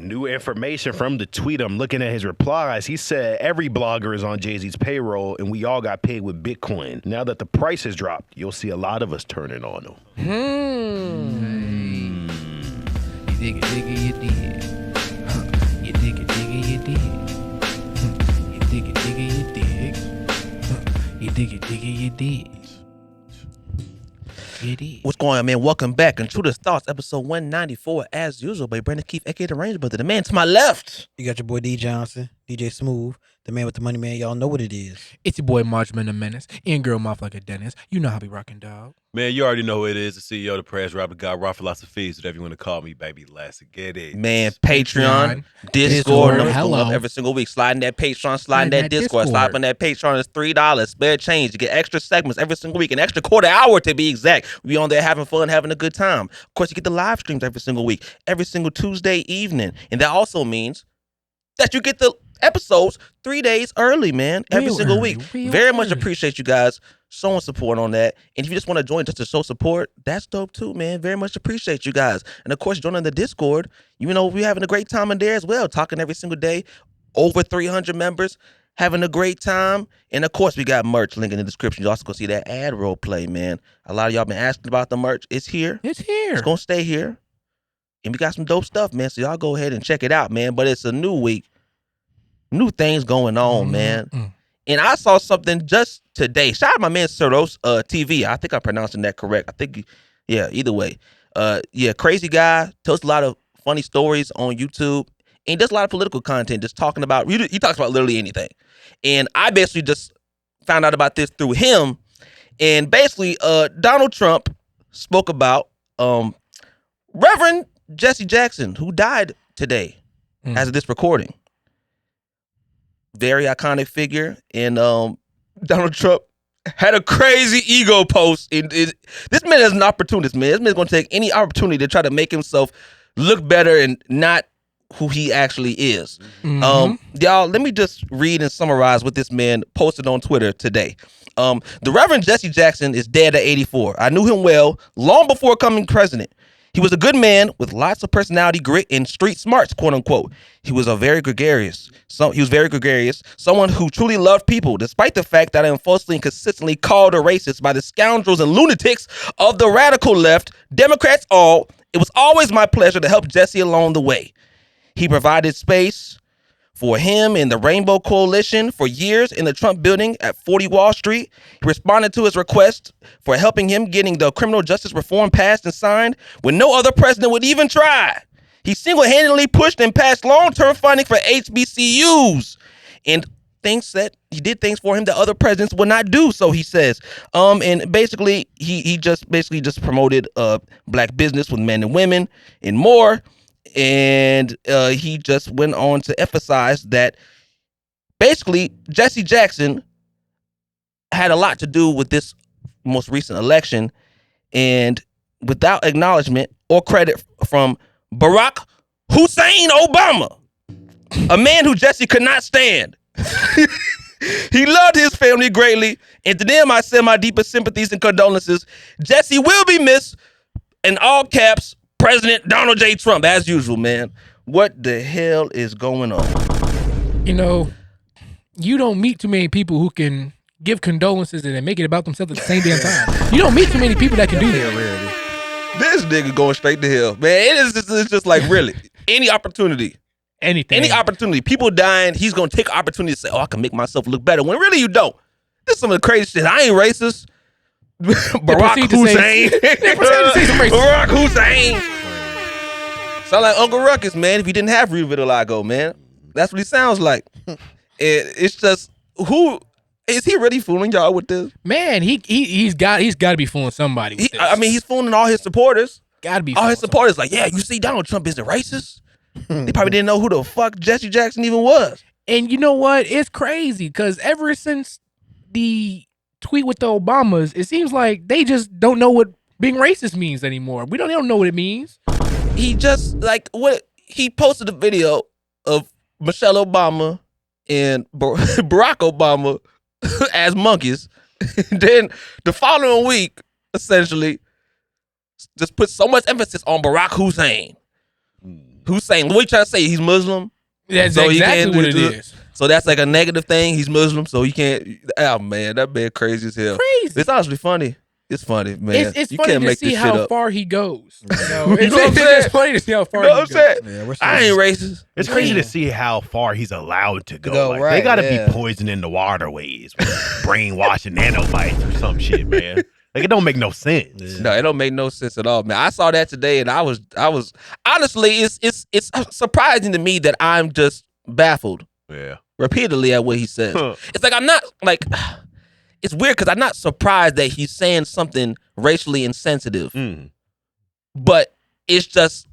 New information from the tweet. I'm looking at his replies. He said every blogger is on Jay-Z's payroll and we all got paid with Bitcoin. Now that the price has dropped, you'll see a lot of us turning on him. You dig it, you did. You dig it, you did. You dig it, you dig. You dig it, you did. What's going on, man? Welcome back. Intruder's Thoughts, episode 194, as usual, by Brandon Keith, aka the Range Brother. The man to my left. You got your boy D Johnson, DJ Smooth, the man with the money, man. Y'all know what it is. It's your boy Marchman the Menace, and girl mouth like a dentist. You know how we rockin', dog. Man, you already know who it is. The CEO of the Press, Robert God, raw philosophies, whatever you want to call me, baby. Let's get it. Man, Patreon, Discord, hello. Every single week. Sliding that Patreon, sliding that Discord. Slide on that Patreon is $3. Spare change. You get extra segments every single week, an extra quarter hour to be exact. We on there having fun, having a good time. Of course, you get the live streams every single week, every single Tuesday evening. And that also means that you get the episodes 3 days early, man, every single week. Very much appreciate you guys showing support on that. And if you just want to join just to show support, that's dope too, man. Very much appreciate you guys. And of course, joining the Discord, you know, we're having a great time in there as well, talking every single day. Over 300 members, having a great time. And of course, we got merch link in the description. You also go see that ad role play, man. A lot of y'all been asking about the merch. It's here. It's here. It's gonna stay here. And we got some dope stuff, man. So y'all go ahead and check it out, man. But it's a new week. New things going on, man. And I saw something just today. Shout out to my man Soros TV. I think I'm pronouncing that correct. I think, yeah, either way. Yeah, crazy guy. Tells a lot of funny stories on YouTube. And he does a lot of political content, just talking about, he talks about literally anything. And I basically just found out about this through him. And basically, Donald Trump spoke about Reverend Jesse Jackson, who died today as of this recording. Very iconic figure. And Donald Trump had a crazy ego post. This man is an opportunist, man. This man's going to take any opportunity to try to make himself look better and not who he actually is. Y'all, let me just read and summarize what this man posted on Twitter today. The Reverend Jesse Jackson is dead at 84. I knew him well long before becoming president. He was a good man with lots of personality, grit, and street smarts, quote unquote. He was very gregarious. Someone who truly loved people, despite the fact that I am falsely and consistently called a racist by the scoundrels and lunatics of the radical left, Democrats all. It was always my pleasure to help Jesse along the way. He provided space for him and the Rainbow Coalition for years in the Trump building at 40 Wall Street. He responded to his request for helping him getting the criminal justice reform passed and signed when no other president would even try. He single-handedly pushed and passed long-term funding for HBCUs and he did things for him that other presidents would not do, so he says. And basically, he just promoted black business with men and women and more. And he just went on to emphasize that basically Jesse Jackson had a lot to do with this most recent election, and without acknowledgement or credit from Barack Hussein Obama, a man who Jesse could not stand. He loved his family greatly, and to them I send my deepest sympathies and condolences. Jesse will be missed, in all caps, President Donald J. Trump, as usual, man. What the hell is going on? You know, you don't meet too many people who can give condolences and then make it about themselves at the same damn time. You don't meet too many people that can do that. This nigga going straight to hell, man. It's just like, really, any opportunity. Any opportunity. People dying, he's going to take opportunity to say, oh, I can make myself look better. When really you don't. This is some of the crazy shit. I ain't racist. Barack Hussein. Barack Hussein. Sound like Uncle Ruckus, man, if he didn't have real vitiligo, man. That's what he sounds like. It's just, who is he really fooling y'all with this? Man, he's got to be fooling somebody with this. I mean, he's fooling all his supporters. Got to be. All his supporters like, yeah, you see, Donald Trump isn't racist. They probably didn't know who the fuck Jesse Jackson even was. And you know what? It's crazy because ever since the tweet with the Obamas, it seems like they just don't know what being racist means anymore. They don't know what it means. He just he posted a video of Michelle Obama and Barack Obama as monkeys. Then the following week, essentially, just put so much emphasis on Barack Hussein. Hussein. What you trying to say? He's Muslim. That's So he exactly can't what it do- is. So that's like a negative thing. He's Muslim, so he can't. Oh man, that man crazy as hell. Crazy. It's honestly funny. It's funny, man. It's You funny can't to make see this shit how up. far he goes. You know, You it's, know what I'm it's saying? just funny to see how far You know he what I'm saying? goes. Yeah, we're I ain't racist. It's crazy Man. to see how far he's allowed to go. go, Like, right, they got to yeah. be poisoning the waterways, with brainwashing nanobites or some shit, man. Like, it don't make no sense. No, it don't make no sense at all, man. I saw that today, and I was honestly, it's surprising to me that I'm just baffled Yeah. repeatedly at what he says. Huh. It's like I'm not like. It's weird because I'm not surprised that he's saying something racially insensitive, Mm. but it's just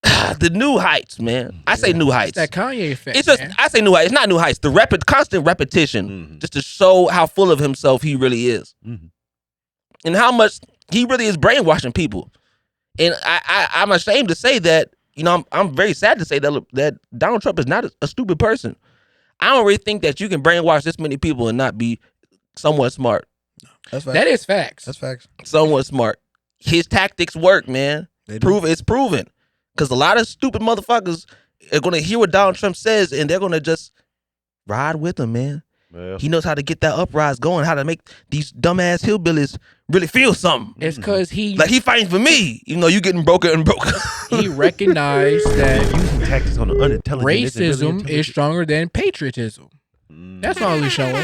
the new heights, man. I say new heights. It's that Kanye effect. It's just man. I say new heights. It's not new heights. The constant repetition, Mhm. just to show how full of himself he really is, Mhm. and how much he really is brainwashing people. And I'm ashamed to say that. You know, I'm very sad to say that Donald Trump is not a stupid person. I don't really think that you can brainwash this many people and not be somewhat smart. That's facts. That is facts. That's facts. Somewhat smart. His tactics work, man. They do. It's proven. Because a lot of stupid motherfuckers are gonna hear what Donald Trump says and they're gonna just ride with him, man. Yeah. He knows how to get that uprise going, how to make these dumbass hillbillies really feel something. It's because Like he fighting for me, even though you getting broker and broker. he recognized that Using tactics on the unintelligent isn't really racism is intelligent. stronger than patriotism. That's all he's showing.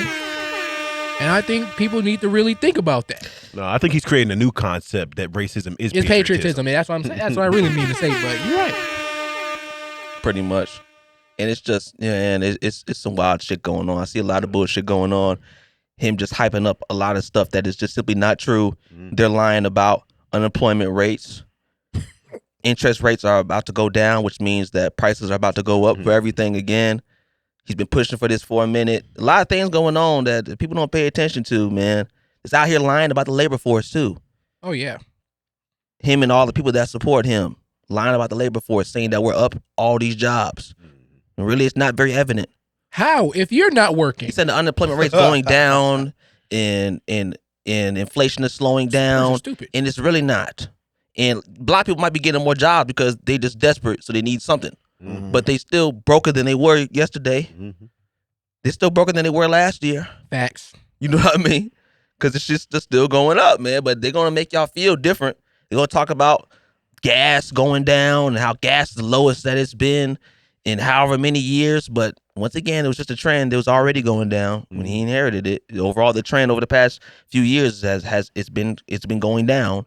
And I think people need to really think about that. No, I think he's creating a new concept that racism is It's patriotism. And that's what I'm saying. That's what I really mean to say. But you're right. Pretty much. And it's just, yeah, and it's some wild shit going on. I see a lot of bullshit going on. Him just hyping up a lot of stuff that is just simply not true. They're lying about unemployment rates. Interest rates are about to go down, which means that prices are about to go up for everything again. He's been pushing for this for a minute. A lot of things going on that people don't pay attention to, man. It's out here lying about the labor force too. Oh, yeah. Him and all the people that support him lying about the labor force, saying that we're up all these jobs. And really, it's not very evident. How? If you're not working. He said the unemployment rate's going down and inflation is slowing down. Stupid. And it's really not. And a lot of people might be getting more jobs because they just desperate, so they need something. But they still broker than they were yesterday. They're still broker than they were last year. Facts. You know what I mean? Because it's just still going up, man. But they're going to make y'all feel different. They're going to talk about gas going down and how gas is the lowest that it's been in however many years. But once again, it was just a trend that was already going down when he inherited it. Overall, the trend over the past few years has it's been going down.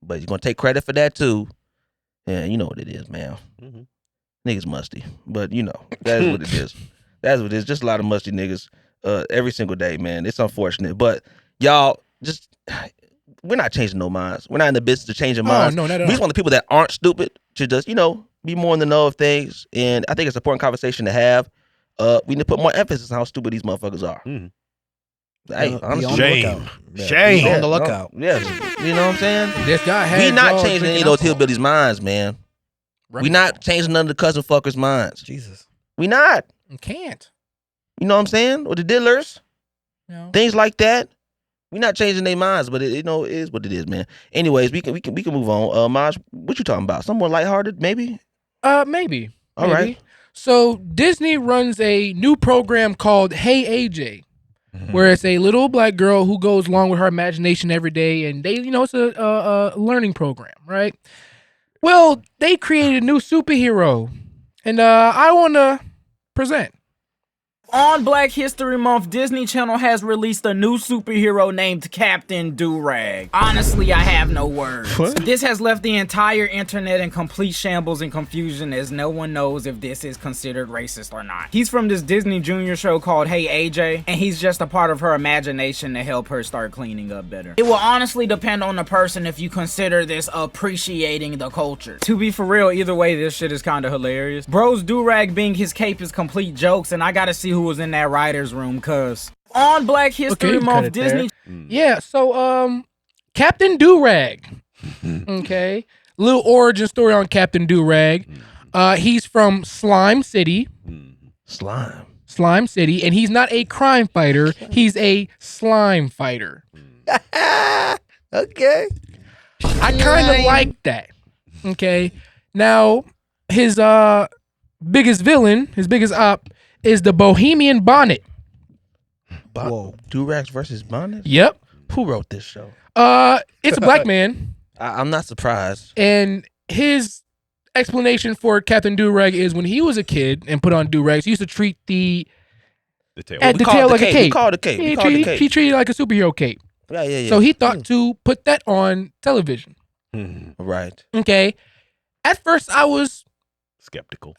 But you're going to take credit for that too. Yeah, you know what it is, man. Niggas musty. But you know, that is what it is. That's what it is. Just a lot of musty niggas every single day, man. It's unfortunate. But y'all, just we're not changing no minds. We're not in the business of changing minds. no, not at We all. just want the people that aren't stupid to just, you know, be more in the know of things. And I think it's an important conversation to have. We need to put more emphasis on how stupid these motherfuckers are. Hey, Be on honestly. the Shame. lookout. Yeah, Shame. be on the lookout. Yeah, you know what I'm saying? This guy had We not y'all changing any of drinking those alcohol. hillbillies' minds, man. We not changing none of the cousin fuckers' minds. Jesus. We not. You can't. You know what I'm saying? Or the diddlers, You know? things like that. We not changing their minds, but it is what it is, man. Anyways, we can move on. Maj, what you talking about? Something more lighthearted, maybe? Maybe. All right. So Disney runs a new program called Hey AJ, where it's a little black girl who goes along with her imagination every day, and they, it's a learning program, right? Well, they created a new superhero, and I want to present. On Black History Month, Disney Channel has released a new superhero named Captain Durag. Honestly, I have no words. This has left the entire internet in complete shambles and confusion as no one knows if this is considered racist or not. He's from this Disney Junior show called Hey AJ, and he's just a part of her imagination to help her start cleaning up better. It will honestly depend on the person if you consider this appreciating the culture. To be for real, either way, this shit is kinda hilarious. Bro's Durag being his cape is complete jokes, and I gotta see who was in that writer's room, cuz. On Black History you cut Month, it there. Disney... Yeah, so Captain Durag. Okay. Little origin story on Captain Durag. He's from Slime City. Slime City, and he's not a crime fighter, he's a slime fighter. Okay. I kind of like that. Okay. Now, his biggest villain, his biggest op, is the Bohemian Bonnet. Whoa. Durags versus Bonnet? Yep. Who wrote this show? It's a black man, I'm not surprised. and his explanation for Captain Durag is when he was a kid and put on durags, he used to treat the tail. at the call it tail the like a cape. cape. We call it a cape. He We call it a treated, cape. he treated it like a superhero cape. Yeah. So he thought to put that on television. Right. Okay. At first, I was Skeptical.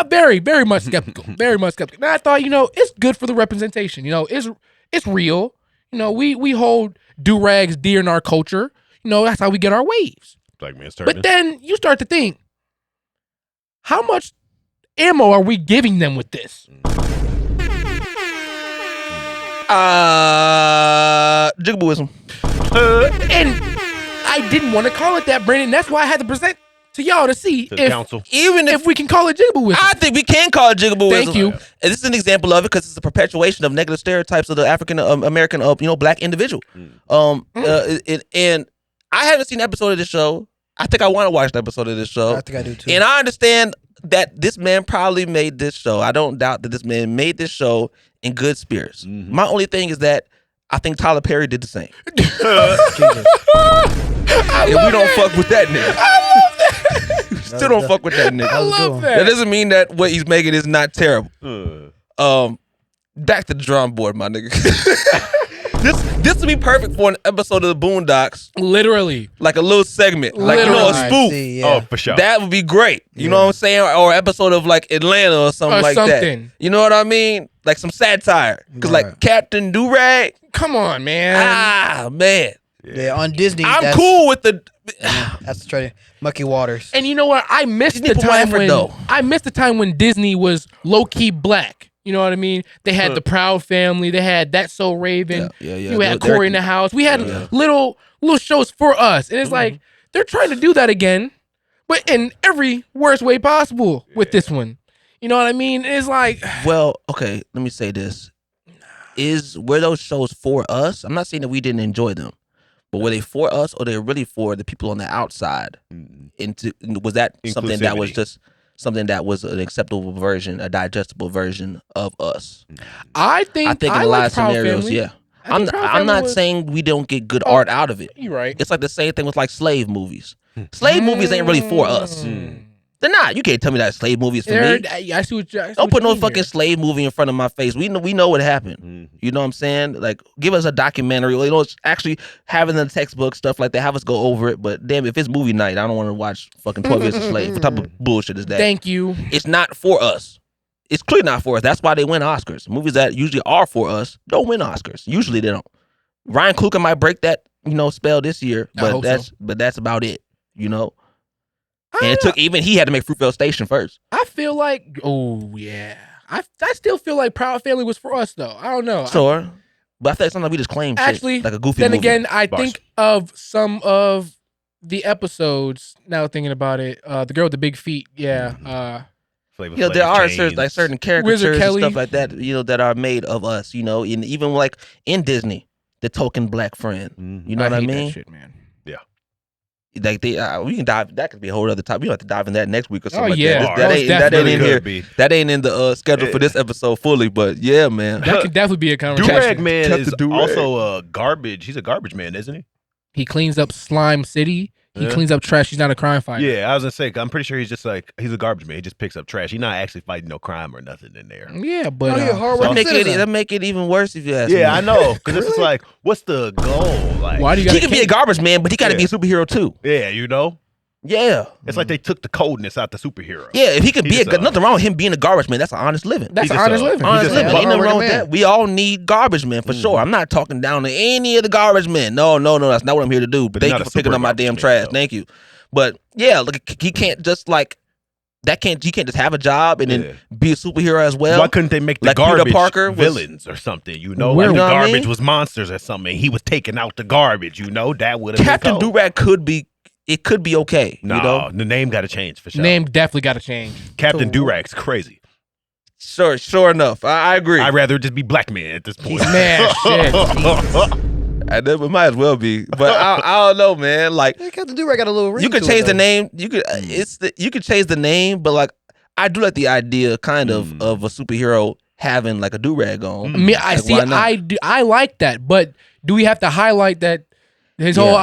very, very much skeptical. Very much skeptical. And I thought, it's good for the representation. It's real. We hold do-rags dear in our culture. That's how we get our waves. Black man's turning. But then you start to think, how much ammo are we giving them with this? Jigabooism. And I didn't want to call it that, Brandon. That's why I had to present to y'all to see To the council. Even if we can call it jigabooism. I think we can call it jigabooism. Thank you. And this is an example of it because it's a perpetuation of negative stereotypes of the African American, black individual. And I haven't seen an episode of this show. I think I want to watch an episode of this show. I think I do too. And I understand that this man probably made this show. I don't doubt that this man made this show in good spirits. My only thing is that I think Tyler Perry did the same. And we don't fuck with that nigga. I love that. Still don't fuck with that nigga. I love That that. doesn't mean that what he's making is not terrible. Back to the drum board, my nigga. This would be perfect for an episode of the Boondocks, Literally. like a little segment, like a Literally. spoof. See, Oh, for sure. That would be great. You know what I'm saying? Or an episode of like Atlanta or something Or like something. that. You know what I mean? Like some satire. Because like Right. Captain Durag, Come on, man. man. Yeah, on Disney. I'm that's, cool with the. That's the trade. Mucky Waters. And you know what? I missed Disney the put more time effort, when though. I missed the time when Disney was low key black. You know what I mean? They had the Proud Family. They had That's So Raven. Yeah. You had Corey in the House. We had little shows for us, and it's like they're trying to do that again, but in every worst way possible with this one. You know what I mean? It's like Well, okay, let me say this. Were those shows for us? I'm not saying that we didn't enjoy them, but were they for us or they really for the people on the outside? Was that something that was Inclusivity. just something that was an acceptable version, a digestible version of us? I think in a like lot of Proud scenarios, Family. yeah. I think Proud I'm Family not was- saying we don't get good art out of it. You're right. It's like the same thing with like slave movies. Slave movies ain't really for us. They're not. You can't tell me that slave movie is for me. I see what Don't put no you mean fucking here. slave movie in front of my face. We know what happened. You know what I'm saying? Like, give us a documentary. It's actually having the textbook stuff like that. Have us go over it. But damn, if it's movie night, I don't want to watch fucking 12 Years a Slave. What type of bullshit is that? Thank you. It's not for us. It's clearly not for us. That's why they win Oscars. Movies that usually are for us don't win Oscars. Usually they don't. Ryan Coogler might break that spell this year, I but hope that's about it. And it took he had to make Fruitvale Station first. I feel like, oh yeah, I still feel like Proud Family was for us though. I don't know. Sure. But I think sometimes we just claim Actually, shit like a goofy then movie. again, I Bars. think of some of the episodes. Now thinking about it, the girl with the big feet. Yeah. Flavor there Flav, are James. certain caricatures and Kelly. stuff like that, that are made of us, and even like in Disney, the token black friend. You know what I hate mean? That shit, man. Like we can dive. That could be a whole other topic. We don't have to dive in that next week or something. Oh, like yeah. that. Most That ain't in definitely here. could be. That ain't in the schedule for this episode fully. But yeah, man. That could definitely be a conversation. Durag man Cut is the Durag. also a garbage. He's a garbage man, isn't he? He cleans up Slime City. He Yeah. cleans up trash. He's not a crime fighter. Yeah, I was gonna say. I'm pretty sure he's just like he's a garbage man. He just picks up trash. He's not actually fighting no crime or nothing in there. Yeah, but That make it even worse if you ask me. Yeah, I know. Because it's just like, what's the goal? Like, why do you got? He can be a garbage man, but he got to be a superhero too. yeah, Yeah. it's like they took the coldness out the superhero. Yeah, if he could be He's just, nothing wrong with him being a garbage man. That's an honest living. That's He's an just honest a- living. he's Honest just a living. Ain't nothing wrong with man. that. We all need garbage men for sure. I'm not talking down to any of the garbage men. No, that's not what I'm here to do. But Thank not you a for picking super up my garbage damn man, trash. though. Thank you. But yeah, look, he can't just like that. He can't just have a job and then be a superhero as well. Why couldn't they make the like Peter garbage Parker was- villains or something? Where- Like You the know what I garbage mean? was monsters or something. He was taking out the garbage. That would have Captain been Durag could be. It could be okay. No, the name got to change for sure. Name definitely got to change. Captain Durag's crazy. Sure enough. I agree. I'd rather just be black man at this point. Man, shit. It might as well be, but I don't know, man. Like, Captain Durag got a little ring. you could to it, change the though. name. You could change the name, but like, I do like the idea, kind of a superhero having like a do-rag on. I mean, I Like, see. why not? I like that, but do we have to highlight that his whole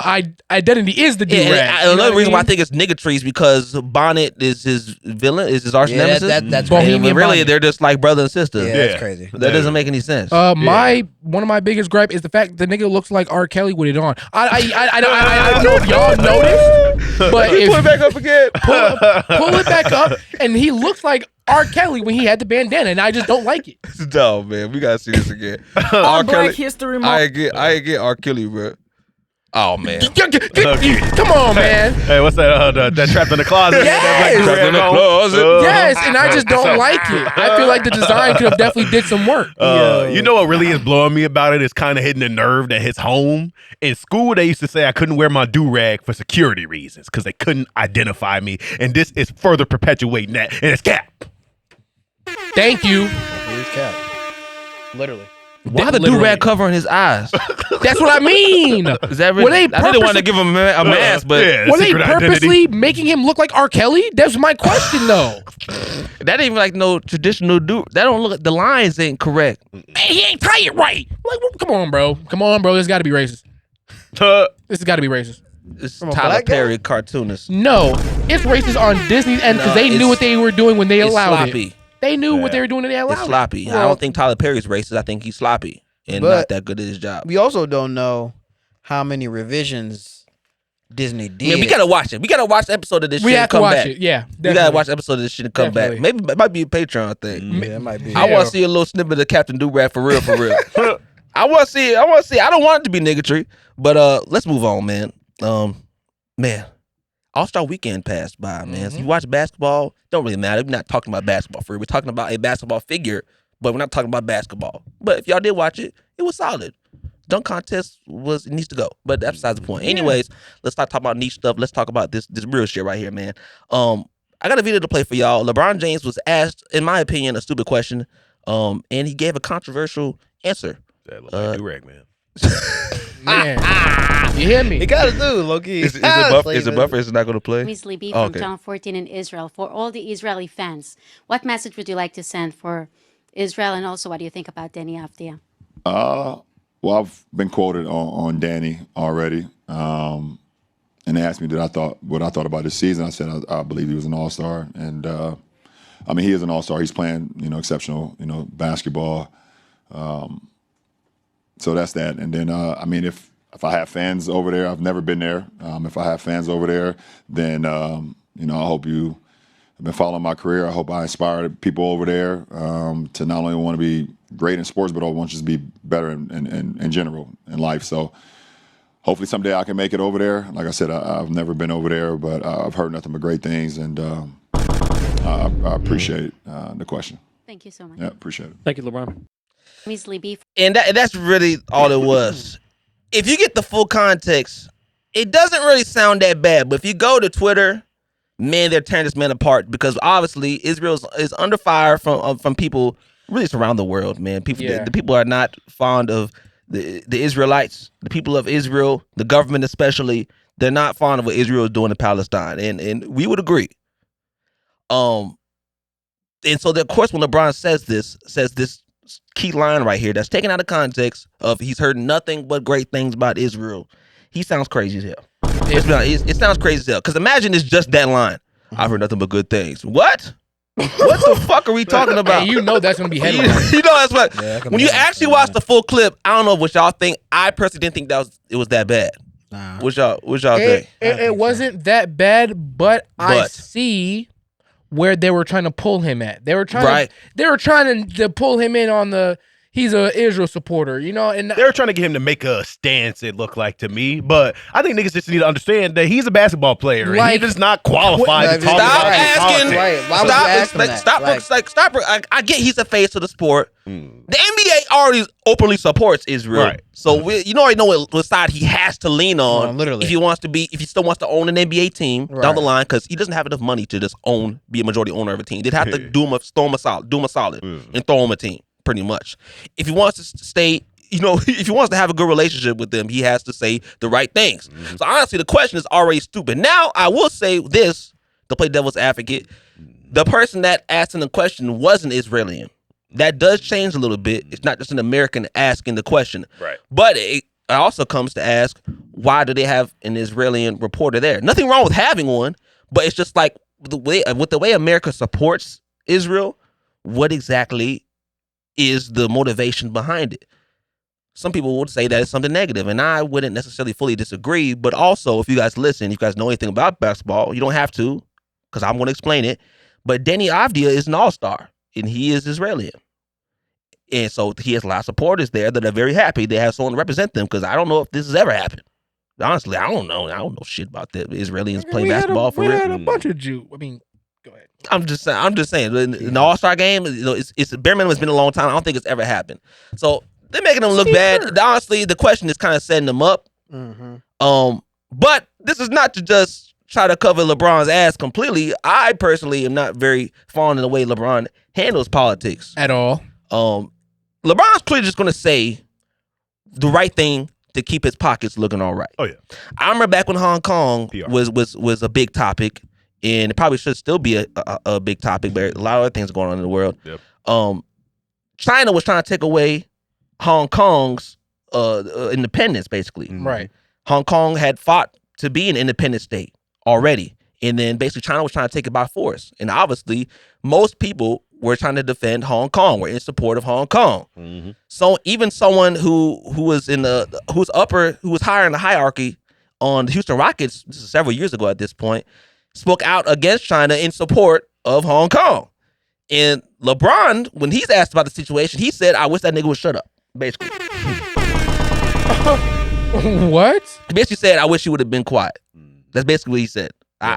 identity is the Yeah, do-rag? and another reason why I think it's niggatry is because Bonnet is his villain, is his arch nemesis. That's Bohemian and really, Bonnet. they're just like brother and sister. Yeah, that's crazy. That doesn't make any sense. One of my biggest gripe is the fact the nigga looks like R. Kelly with it on. I don't know if y'all noticed, but if Put it back up again. pull it back up, and he looks like R. Kelly when he had the bandana, and I just don't like it. No, man, we gotta see this again. On Black History Month. I ain't get R. Kelly, bro. Oh man. Come on, man. Hey, what's that? That trapped in the closet. Yes. Trapped in the closet. Yes, and I just don't like it. I feel like the design could have definitely did some work. You know what really is blowing me about it is kind of hitting the nerve that his home. In school, they used to say I couldn't wear my do-rag for security reasons because they couldn't identify me. And this is further perpetuating that. And it's Cap. Thank you. He's Cap. Literally. Why the Literally. do-rag covering his eyes? That's what I mean. Is that really? Were they I didn't want to give him a mask, but Were they purposely making him look like R. Kelly? That's my question, though. that ain't like no traditional do. That don't look. The lines ain't correct. Man, he ain't tie it right. Like, come on, bro. Come on, bro. This got to be racist. This has got to be racist. It's From a Tyler black guy? Perry cartoonist. No, it's racist on Disney's end because they knew what they were doing when they It's allowed sloppy. it. They knew what they were doing when they allowed It's sloppy. it. I don't think Tyler Perry's racist. I think he's sloppy and But- not that good at his job. We also don't know how many revisions Disney did. Man, we gotta watch it. We gotta watch the episode of this We shit have and to come watch back. it. Yeah, We gotta definitely. watch the episode of this shit and come Definitely. back. Maybe it might be a Patreon thing. Yeah, it might be. I want to see a little snippet of Captain Durag for real, for real. I want to see it. I don't want it to be niggatry, but let's move on, man. Man, All-Star Weekend passed by, man. So you watch basketball, don't really matter. We're not talking about basketball for real. We're talking about a basketball figure, but we're not talking about basketball. But if y'all did watch it, it was solid. Dunk contest it needs to go, but that's besides the point. Anyways, let's stop talking about niche stuff. Let's talk about this real shit right here, man. I got a video to play for y'all. LeBron James was asked, in my opinion, a stupid question, and he gave a controversial answer. That look like do-rag, man. Man, you hear me? It gotta do, Loki. Is it Buffer? Is it not going to play? Weasley B Oh, from okay. John 14 in Israel. For all the Israeli fans, what message would you like to send for Israel? And also, what do you think about Danny Avdia? Well, I've been quoted on Danny already, and they asked me what I thought about this season. I said I believe he was an all-star, and I mean he is an all-star. He's playing exceptional basketball. So that's that. And then I mean if I have fans over there, I've never been there. If I have fans over there, then I hope you have been following my career. I hope I inspired people over there to not only want to be great in sports, but I want you to be better in general in life. So hopefully someday I can make it over there. Like I said, I've never been over there, but I've heard nothing but great things, and I appreciate the question. Thank you so much. Yeah, appreciate it. Thank you, LeBron. Weasley B. And that's really all it was. If you get the full context, it doesn't really sound that bad. But if you go to Twitter, man, they're tearing this man apart because obviously Israel is under fire from people really around the world, man. People, the people are not fond of the Israelites, the people of Israel, the government especially. They're not fond of what Israel is doing in Palestine, and we would agree. And so, of course, when LeBron says this key line right here that's taken out of context of he's heard nothing but great things about Israel, he sounds crazy as hell. It sounds crazy as hell. Because imagine it's just that line. I've heard nothing but good things. What? What the fuck are we talking about? And you know that's gonna be headline. That's what. When you actually watch the full clip, I don't know what y'all think. I personally didn't think it was that bad. Nah. What y'all think? It wasn't that bad, but I see where they were trying to pull him at. They were trying to pull him in on he's a Israel supporter, and they were trying to get him to make a stance, it looked like to me. But I think niggas just need to understand that he's a basketball player. And he does not qualify to talk about asking. Right. Why would you ask him that? Stop. I get he's a face of the sport. The NBA already openly supports Israel. Right. So you already know what side he has to lean on. Literally. If he still wants to own an NBA team down the line, because he doesn't have enough money to just be a majority owner of a team. They'd have to do him a solid, and throw him a team. Pretty much. If he wants to stay if he wants to have a good relationship with them, he has to say the right things. So honestly, the question is already stupid. Now, I will say this to play devil's advocate: the person that asked him the question was an Israeli. That does change a little bit. It's not just an American asking the question, Right. But it also comes to ask, why do they have an Israeli reporter there? Nothing wrong with having one, but it's just like the way America supports Israel. What exactly is the motivation behind it? Some people would say that it's something negative, and I wouldn't necessarily fully disagree. But also, if you guys listen, if you guys know anything about basketball, you don't have to, because I'm going to explain it. But Deni Avdija is an all-star, and he is Israeli. And so he has a lot of supporters there that are very happy they have someone to represent them, because I don't know if this has ever happened. Honestly, I don't know. I don't know shit about the Israelis playing basketball for we real. had a bunch of Jews. I mean, go ahead. I'm just saying. In the All-Star game, it's bare minimum. It's been a long time. I don't think it's ever happened. So they're making them look bad. Honestly, the question is kind of setting them up. But this is not to just try to cover LeBron's ass completely. I personally am not very fond of the way LeBron handles politics At all. LeBron's clearly just going to say the right thing to keep his pockets looking all right. Oh yeah. I remember back when Hong Kong PR. was a big topic, and it probably should still be a big topic, but a lot of other things going on in the world. Yep. China was trying to take away Hong Kong's independence, basically. Right. Hong Kong had fought to be an independent state already, and then basically China was trying to take it by force. And obviously, most people were trying to defend Hong Kong, were in support of Hong Kong. So even someone who was higher in the hierarchy on the Houston Rockets, this is several years ago at this point, spoke out against China in support of Hong Kong. And LeBron, when he's asked about the situation, he said, "I wish that nigga would shut up." Basically, What? he basically said, "I wish he would have been quiet." That's basically what he said.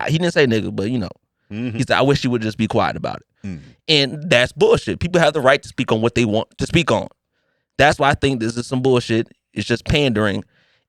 He didn't say nigga, but he said, "I wish he would just be quiet about it." And that's bullshit. People have the right to speak on what they want to speak on. That's why I think this is some bullshit. It's just pandering.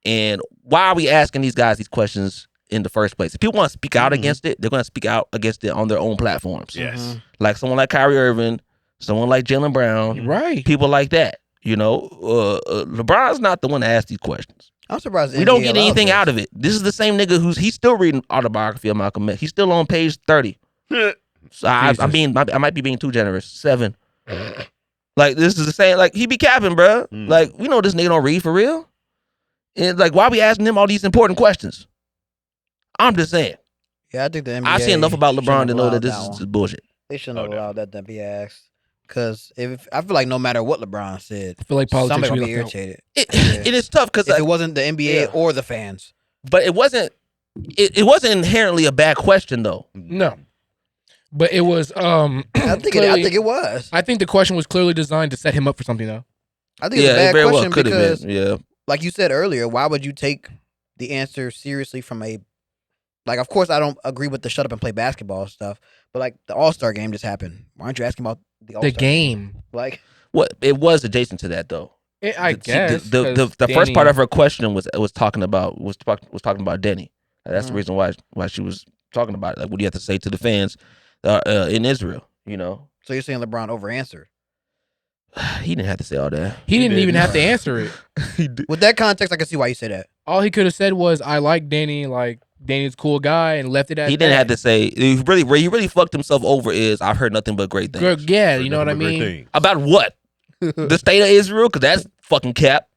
And why are we asking these guys these questions in the first place? If people want to speak out against it, they're going to speak out against it on their own platforms. Yes. Like someone like Kyrie Irving, someone like Jaylen Brown, Right. people like that. LeBron's not the one to ask these questions. I'm surprised the We don't NBA get allowed anything this. out of it. This is the same nigga he's still reading autobiography of Malcolm X. He's still on page 30. So I might be being too generous. 7. Like, this is the same. Like, he be capping, bro. Like, we know this nigga don't read for real. And like, why we asking him all these important questions? I'm just saying. Yeah, I think the NBA. I see enough about LeBron shouldn't to have know that allowed this that is one. bullshit. They shouldn't have allowed that to be asked. Because if I feel like no matter what LeBron said, I feel like politics somebody should gonna be be left out. irritated. It is tough because If it wasn't the NBA or the fans. but it wasn't inherently a bad question though. No. But it was I think it was. I think the question was clearly designed to set him up for something though. I think it's a it bad very well question could have because, been. Yeah. like you said earlier, why would you take the answer seriously from a, like, of course I don't agree with the shut up and play basketball stuff, but like the All-Star game just happened. Why aren't you asking about the All-Star The game. Like, What it was adjacent to that though. I guess. The first part of her question was talking about Deni. That's the reason why she was talking about it. Like, what do you have to say to the fans in Israel? so you're saying LeBron over answered. He didn't have to say all that. He didn't even have to answer it. With that context, I can see why you say that. All he could have said was, "I like Danny. Like Danny's a cool guy," and left it at. He didn't have to say. Where he really fucked himself over is I've heard nothing but great things. Yeah, you know what I mean. About what? The state of Israel? Because that's fucking cap.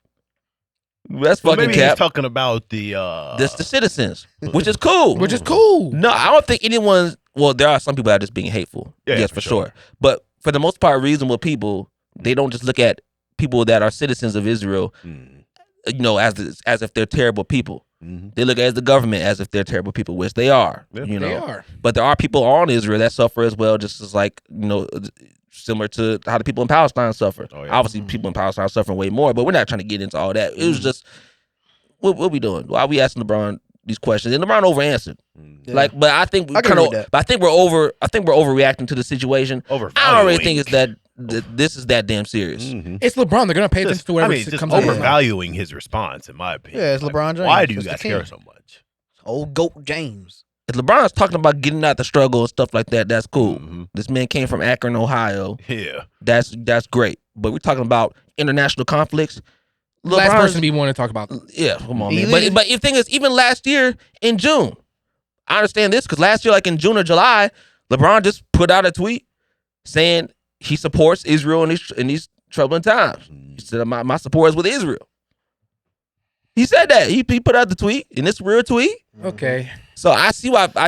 That's Well, fucking maybe he's cap. talking about the The citizens, which is cool. Which is cool. No, I don't think anyone. Well, there are some people that are just being hateful. Yeah, Yes, for sure. But for the most part, reasonable people, they don't just look at people that are citizens of Israel, as if they're terrible people. They look at the government as if they're terrible people, which they are. Yeah, They are. But there are people on Israel that suffer as well, just as similar to how the people in Palestine suffer. Oh, yeah. Obviously, people in Palestine are suffering way more, but we're not trying to get into all that. It was just, what we doing? Why are we asking LeBron these questions? And LeBron over answered. Yeah. But I think I can agree with that. But I think we're overreacting to the situation. I don't really think it's that this is that damn serious. It's LeBron. They're gonna pay attention to whatever just comes out. overvaluing his response, in my opinion. Yeah, it's LeBron James. Why do you It's the guys care king. so much? Old GOAT James. If LeBron's talking about getting out the struggle and stuff like that, that's cool. This man came from Akron, Ohio. Yeah. That's great. But we're talking about international conflicts. Last person we want to talk about. Yeah, come on, man. But the thing is, even last year in June, I understand this because last year, like in June or July, LeBron just put out a tweet saying he supports Israel in these troubling times. He said, my support is with Israel. He said that. He put out the tweet, and it's a real tweet. Okay. So I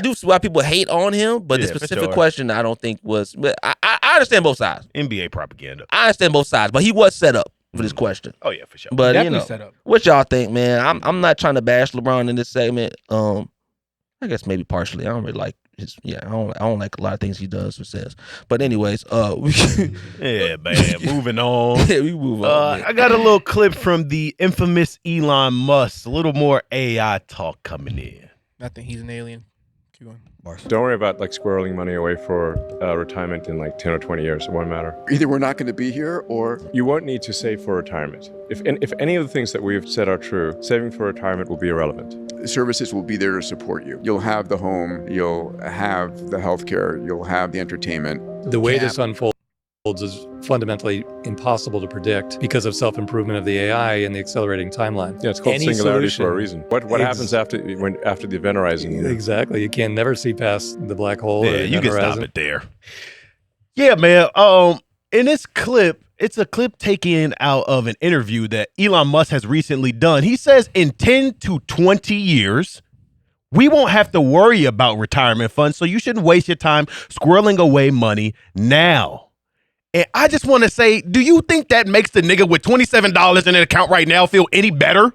do see why people hate on him, but the specific question I don't think was. But I understand both sides. NBA propaganda. I understand both sides, but he was set up for this question. Oh yeah, for sure. But Definitely set up. what y'all think, man? I'm not trying to bash LeBron in this segment. I guess maybe partially. I don't really like his. Yeah, I don't like a lot of things he does or says. But anyways, yeah, man. Moving on. Yeah, we move on. I got a little clip from the infamous Elon Musk. A little more AI talk coming in. I think he's an alien. Keep going. Don't worry about like squirreling money away for retirement in like 10 or 20 years. It won't matter. Either we're not going to be here or you won't need to save for retirement. If any of the things that we've said are true, saving for retirement will be irrelevant. services will be there to support you. You'll have the home, you'll have the healthcare, you'll have the entertainment. The way this unfolds is fundamentally impossible to predict because of self-improvement of the AI and the accelerating timeline. Yeah, it's called singularity for a reason. What happens after the event horizon? Exactly. You can never see past the black hole. Yeah, you can horizon. stop it there. Yeah, man. In this clip, it's a clip taken out of an interview that Elon Musk has recently done. He says in 10 to 20 years, we won't have to worry about retirement funds, so you shouldn't waste your time squirreling away money now. And I just want to say, do you think that makes the nigga with $27 in an account right now feel any better?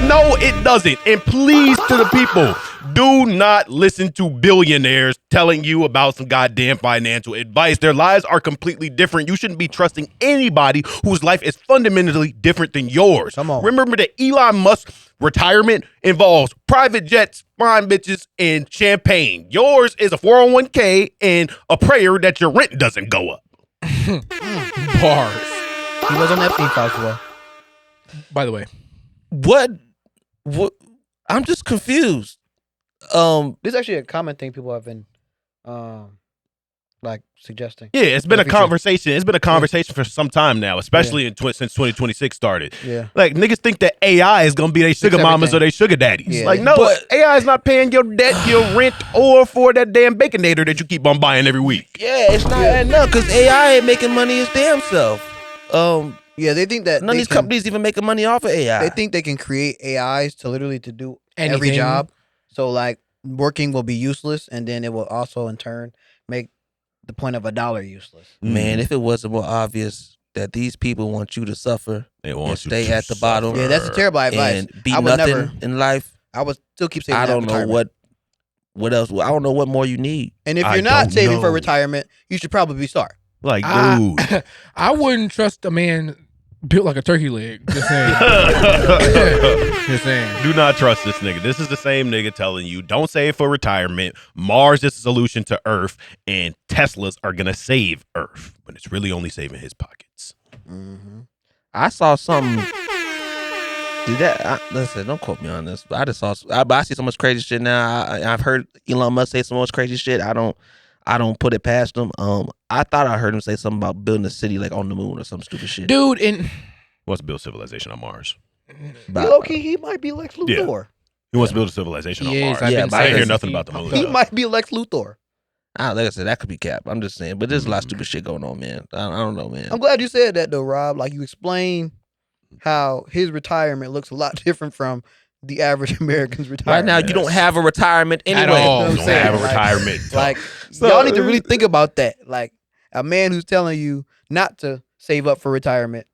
No, it doesn't. And please, to the people, do not listen to billionaires telling you about some goddamn financial advice. Their lives are completely different. You shouldn't be trusting anybody whose life is fundamentally different than yours. Come on. Remember that Elon Musk's retirement involves private jets, fine bitches, and champagne. Yours is a 401k and a prayer that your rent doesn't go up. Bars. He was on that theme as well. By the way. What? I'm just confused. This is actually a common thing people have been like suggesting. Yeah, it's been a conversation. It's been a conversation for some time now, especially since 2026 started. Yeah. Like, niggas think that AI is going to be their sugar mamas or their sugar daddies. Yeah. Like, no, AI is not paying your debt, your rent, or for that damn Baconator that you keep on buying every week. Yeah, it's not adding up because AI ain't making money its damn self. Yeah, they think that none of these companies even making money off of AI. They think they can create AIs to literally to do every Anything. job. So like working will be useless, and then it will also in turn make the point of $1 useless. Man, if it wasn't more obvious that these people want you to suffer and stay at the bottom. Yeah, that's a terrible advice. And be I would nothing never, in life. I would still keep saying I don't know what else. I don't know what more you need. And if you're not saving for retirement, you should probably start. Like, dude. I wouldn't trust a man built like a turkey leg. Just saying. Just saying. Do not trust this nigga. This is the same nigga telling you don't save for retirement. Mars is the solution to Earth, and Teslas are gonna save Earth, but it's really only saving his pockets. Mm-hmm. I saw something. Listen, don't quote me on this. But I just saw. I see so much crazy shit now. I've heard Elon Musk say so much crazy shit. I don't put it past him. I thought I heard him say something about building a city like on the moon or some stupid shit. Dude, Wants to build civilization on Mars. Low key, he might be Lex Luthor. Yeah. He wants to build a civilization on Mars. Yeah, I didn't hear nothing about the moon. He might be Lex Luthor. Like I said, that could be cap. I'm just saying, but there's a lot of stupid shit going on, man. I don't know, man. I'm glad you said that though, Rob. Like you explained how his retirement looks a lot different from the average American's retirement. Right now, you don't have a retirement anyway. At all. You don't have a retirement. Like y'all need to really think about that. Like a man who's telling you not to save up for retirement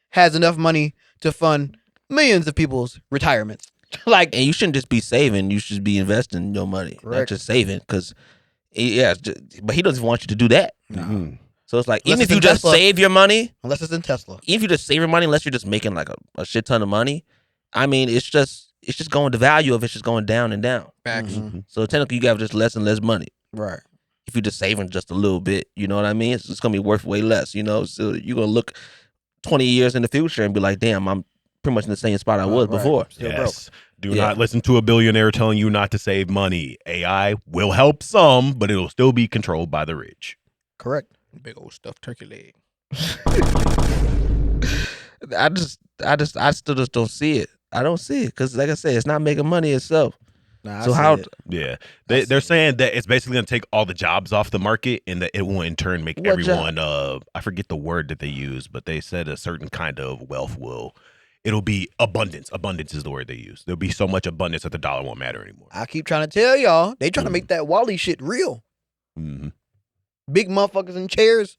has enough money to fund millions of people's retirements. And you shouldn't just be saving. You should be investing your money, not just saving. Because, but he doesn't want you to do that. Mm-hmm. So it's like, even if you just save your money. Unless it's in Tesla. Even if you just save your money, unless you're just making like a shit ton of money. I mean, it's just going, the value of it's just going down and down. Mm-hmm. So technically you got just less and less money. Right. If you're just saving just a little bit, you know what I mean? It's going to be worth way less, you know? So you're going to look 20 years in the future and be like, damn, I'm pretty much in the same spot I was before. Still broke. Do not listen to a billionaire telling you not to save money. AI will help some, but it'll still be controlled by the rich. Correct. Big old stuffed turkey leg. I still just don't see it. I don't see it because, like I said, it's not making money itself. Nah, So I see how? it. Yeah, they're saying that it's basically going to take all the jobs off the market, and that it will in turn make What everyone. I forget the word that they use, but they said a certain kind of wealth will. It'll be abundance. Abundance is the word they use. There'll be so much abundance that the dollar won't matter anymore. I keep trying to tell y'all, they trying to make that Wally shit real. Mm-hmm. Big motherfuckers in chairs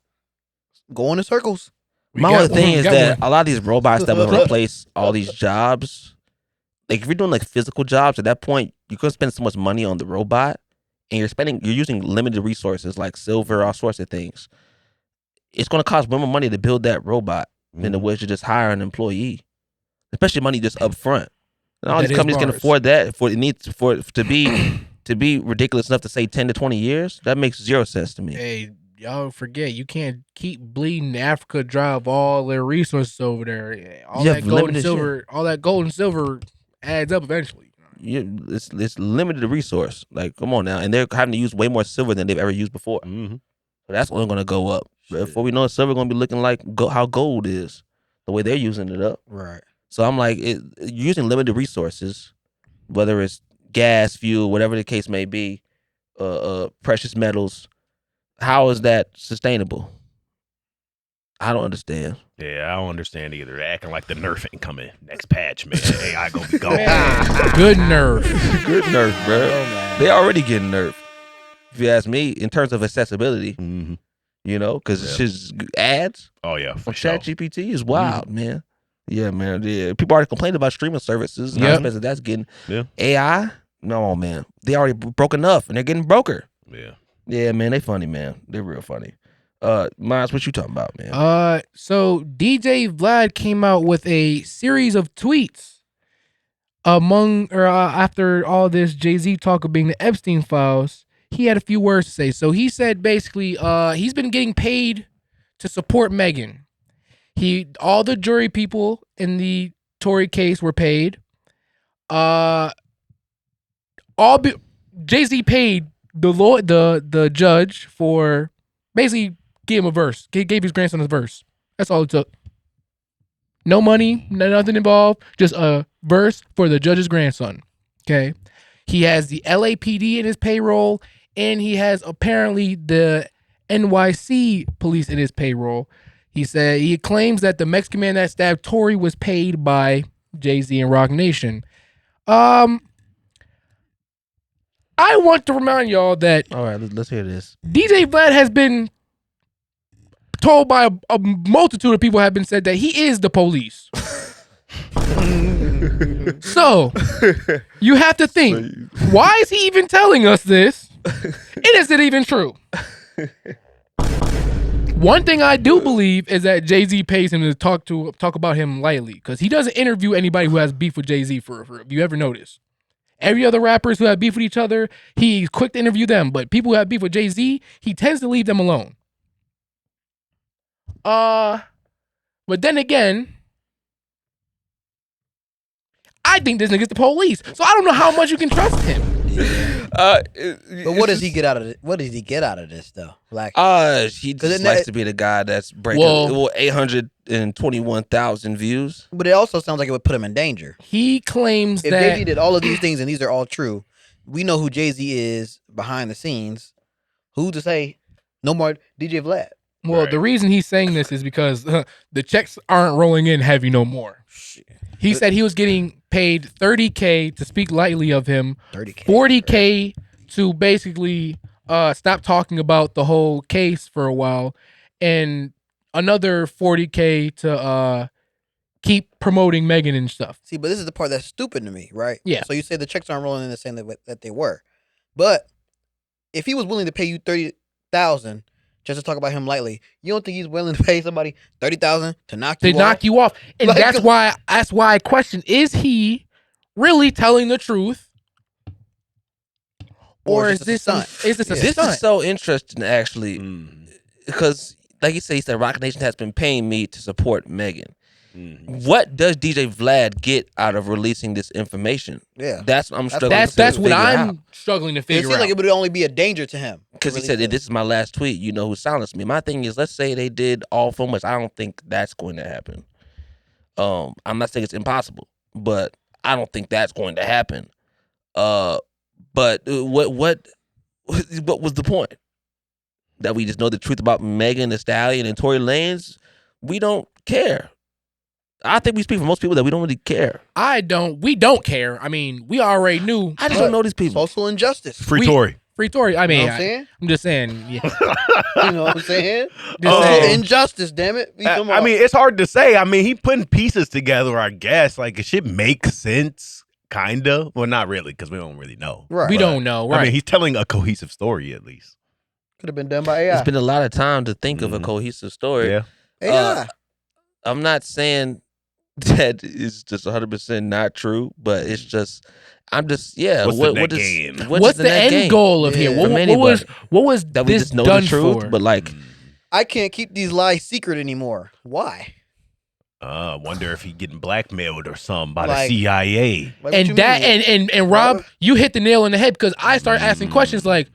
going in circles. My other thing is that a lot of these robots that will replace all these jobs, like if you're doing like physical jobs, at that point you're gonna spend so much money on the robot, and you're using limited resources like silver, all sorts of things. It's gonna cost way more money to build that robot than it was to just hire an employee, especially money just up front. And all these companies can afford that for it to be ridiculous enough to say 10 to 20 years. That makes zero sense to me. Hey, y'all forget you can't keep bleeding Africa dry of all their resources over there. All that gold and silver, all that gold and silver adds up eventually. It's limited resource. Like, come on now, and they're having to use way more silver than they've ever used before. Mm-hmm. So that's only going to go up. Before we know it, silver going to be looking like how gold is, the way they're using it up. Right. So I'm like, you're using limited resources, whether it's gas, fuel, whatever the case may be, precious metals. How is that sustainable? I don't understand. Yeah, I don't understand either. They're acting like the nerf ain't coming next patch, man. AI gonna be gone. Good nerf. Good nerf, bro. They already getting nerfed. If you ask me, in terms of accessibility, you know, because it's just ads. Oh yeah, for sure. ChatGPT is wild, man. Yeah, man. Yeah, people already complaining about streaming services. How expensive that's getting. Yeah. AI, no, man. They already broke enough, and they're getting broker. Yeah. Yeah, man. They funny, man. They're real funny. Miles, what you talking about, man? So DJ Vlad came out with a series of tweets after all this Jay-Z talk of being the Epstein files. He had a few words to say. So he said basically, he's been getting paid to support Megan. All the jury people in the Tory case were paid. Jay-Z paid the judge for basically gave him a verse. Gave his grandson a verse. That's all it took. No money, nothing involved. Just a verse for the judge's grandson. Okay. He has the LAPD in his payroll, and he has apparently the NYC police in his payroll. He said he claims that the Mexican man that stabbed Tory was paid by Jay-Z and Rock Nation. I want to remind y'all that all right, let's hear this. DJ Vlad has been told by a multitude of people have been said that he is the police. So you have to think, why is he even telling us this? And is it even true? One thing I do believe is that Jay-Z pays him to talk about him lightly, because he doesn't interview anybody who has beef with Jay-Z for if you ever notice. Every other rappers who have beef with each other, he's quick to interview them. But people who have beef with Jay-Z, he tends to leave them alone. But then again, I think this nigga's the police. So I don't know how much you can trust him. But what does he get out of it? What does he get out of this though? Like, he just likes to be the guy that's breaking 821,000 views. But it also sounds like it would put him in danger. He claims if that Jay-Z did all of these things and these are all true, we know who Jay-Z is behind the scenes. Who to say no more DJ Vlad? Well, the reason he's saying this is because the checks aren't rolling in heavy no more. Shit. He said he was getting paid $30K to speak lightly of him, $30K, $40K to basically stop talking about the whole case for a while, and another $40K to keep promoting Megan and stuff. See, but this is the part that's stupid to me, right? Yeah. So you say the checks aren't rolling in the same that they were, but if he was willing to pay you $30,000 just to talk about him lightly, you don't think he's willing to pay somebody $30,000 to knock you off? And like, that's why I question: is he really telling the truth, or is this a stunt? This is so interesting, actually, because like he said, Rock Nation has been paying me to support Megan. What does DJ Vlad get out of releasing this information? Yeah, that's what I'm struggling. That's what I'm struggling to figure out. It seems like it would only be a danger to him. Because he said, "This is my last tweet. You know who silenced me." My thing is, let's say they did all so much. I don't think that's going to happen. I'm not saying it's impossible, but I don't think that's going to happen. But what was the point? That we just know the truth about Megan Thee Stallion and Tory Lanez? We don't care. I think we speak for most people that we don't really care. We don't care. I mean, we already knew. I just don't know these people. Social injustice. Free Tory. Free Tory. I mean, You know what I'm saying? I'm just saying. Yeah. You know what I'm saying? Just Social saying. injustice, damn it. I mean, it's hard to say. I mean, he putting pieces together, I guess. Like, it should make sense, kind of. Well, not really, because we don't really know. Right. We don't know, right? I mean, he's telling a cohesive story, at least. Could have been done by AI. It's been a lot of time to think of a cohesive story. Yeah. AI. I'm not saying that is just 100% not true, but it's just, What's the net gain? What's the end goal of here? From What was that we this just know done the truth, for? but like, I can't keep these lies secret anymore. Why? I wonder if he getting blackmailed or something by Like- the CIA. Like, what And you that mean? and Rob, you hit the nail on the head because I started asking questions like,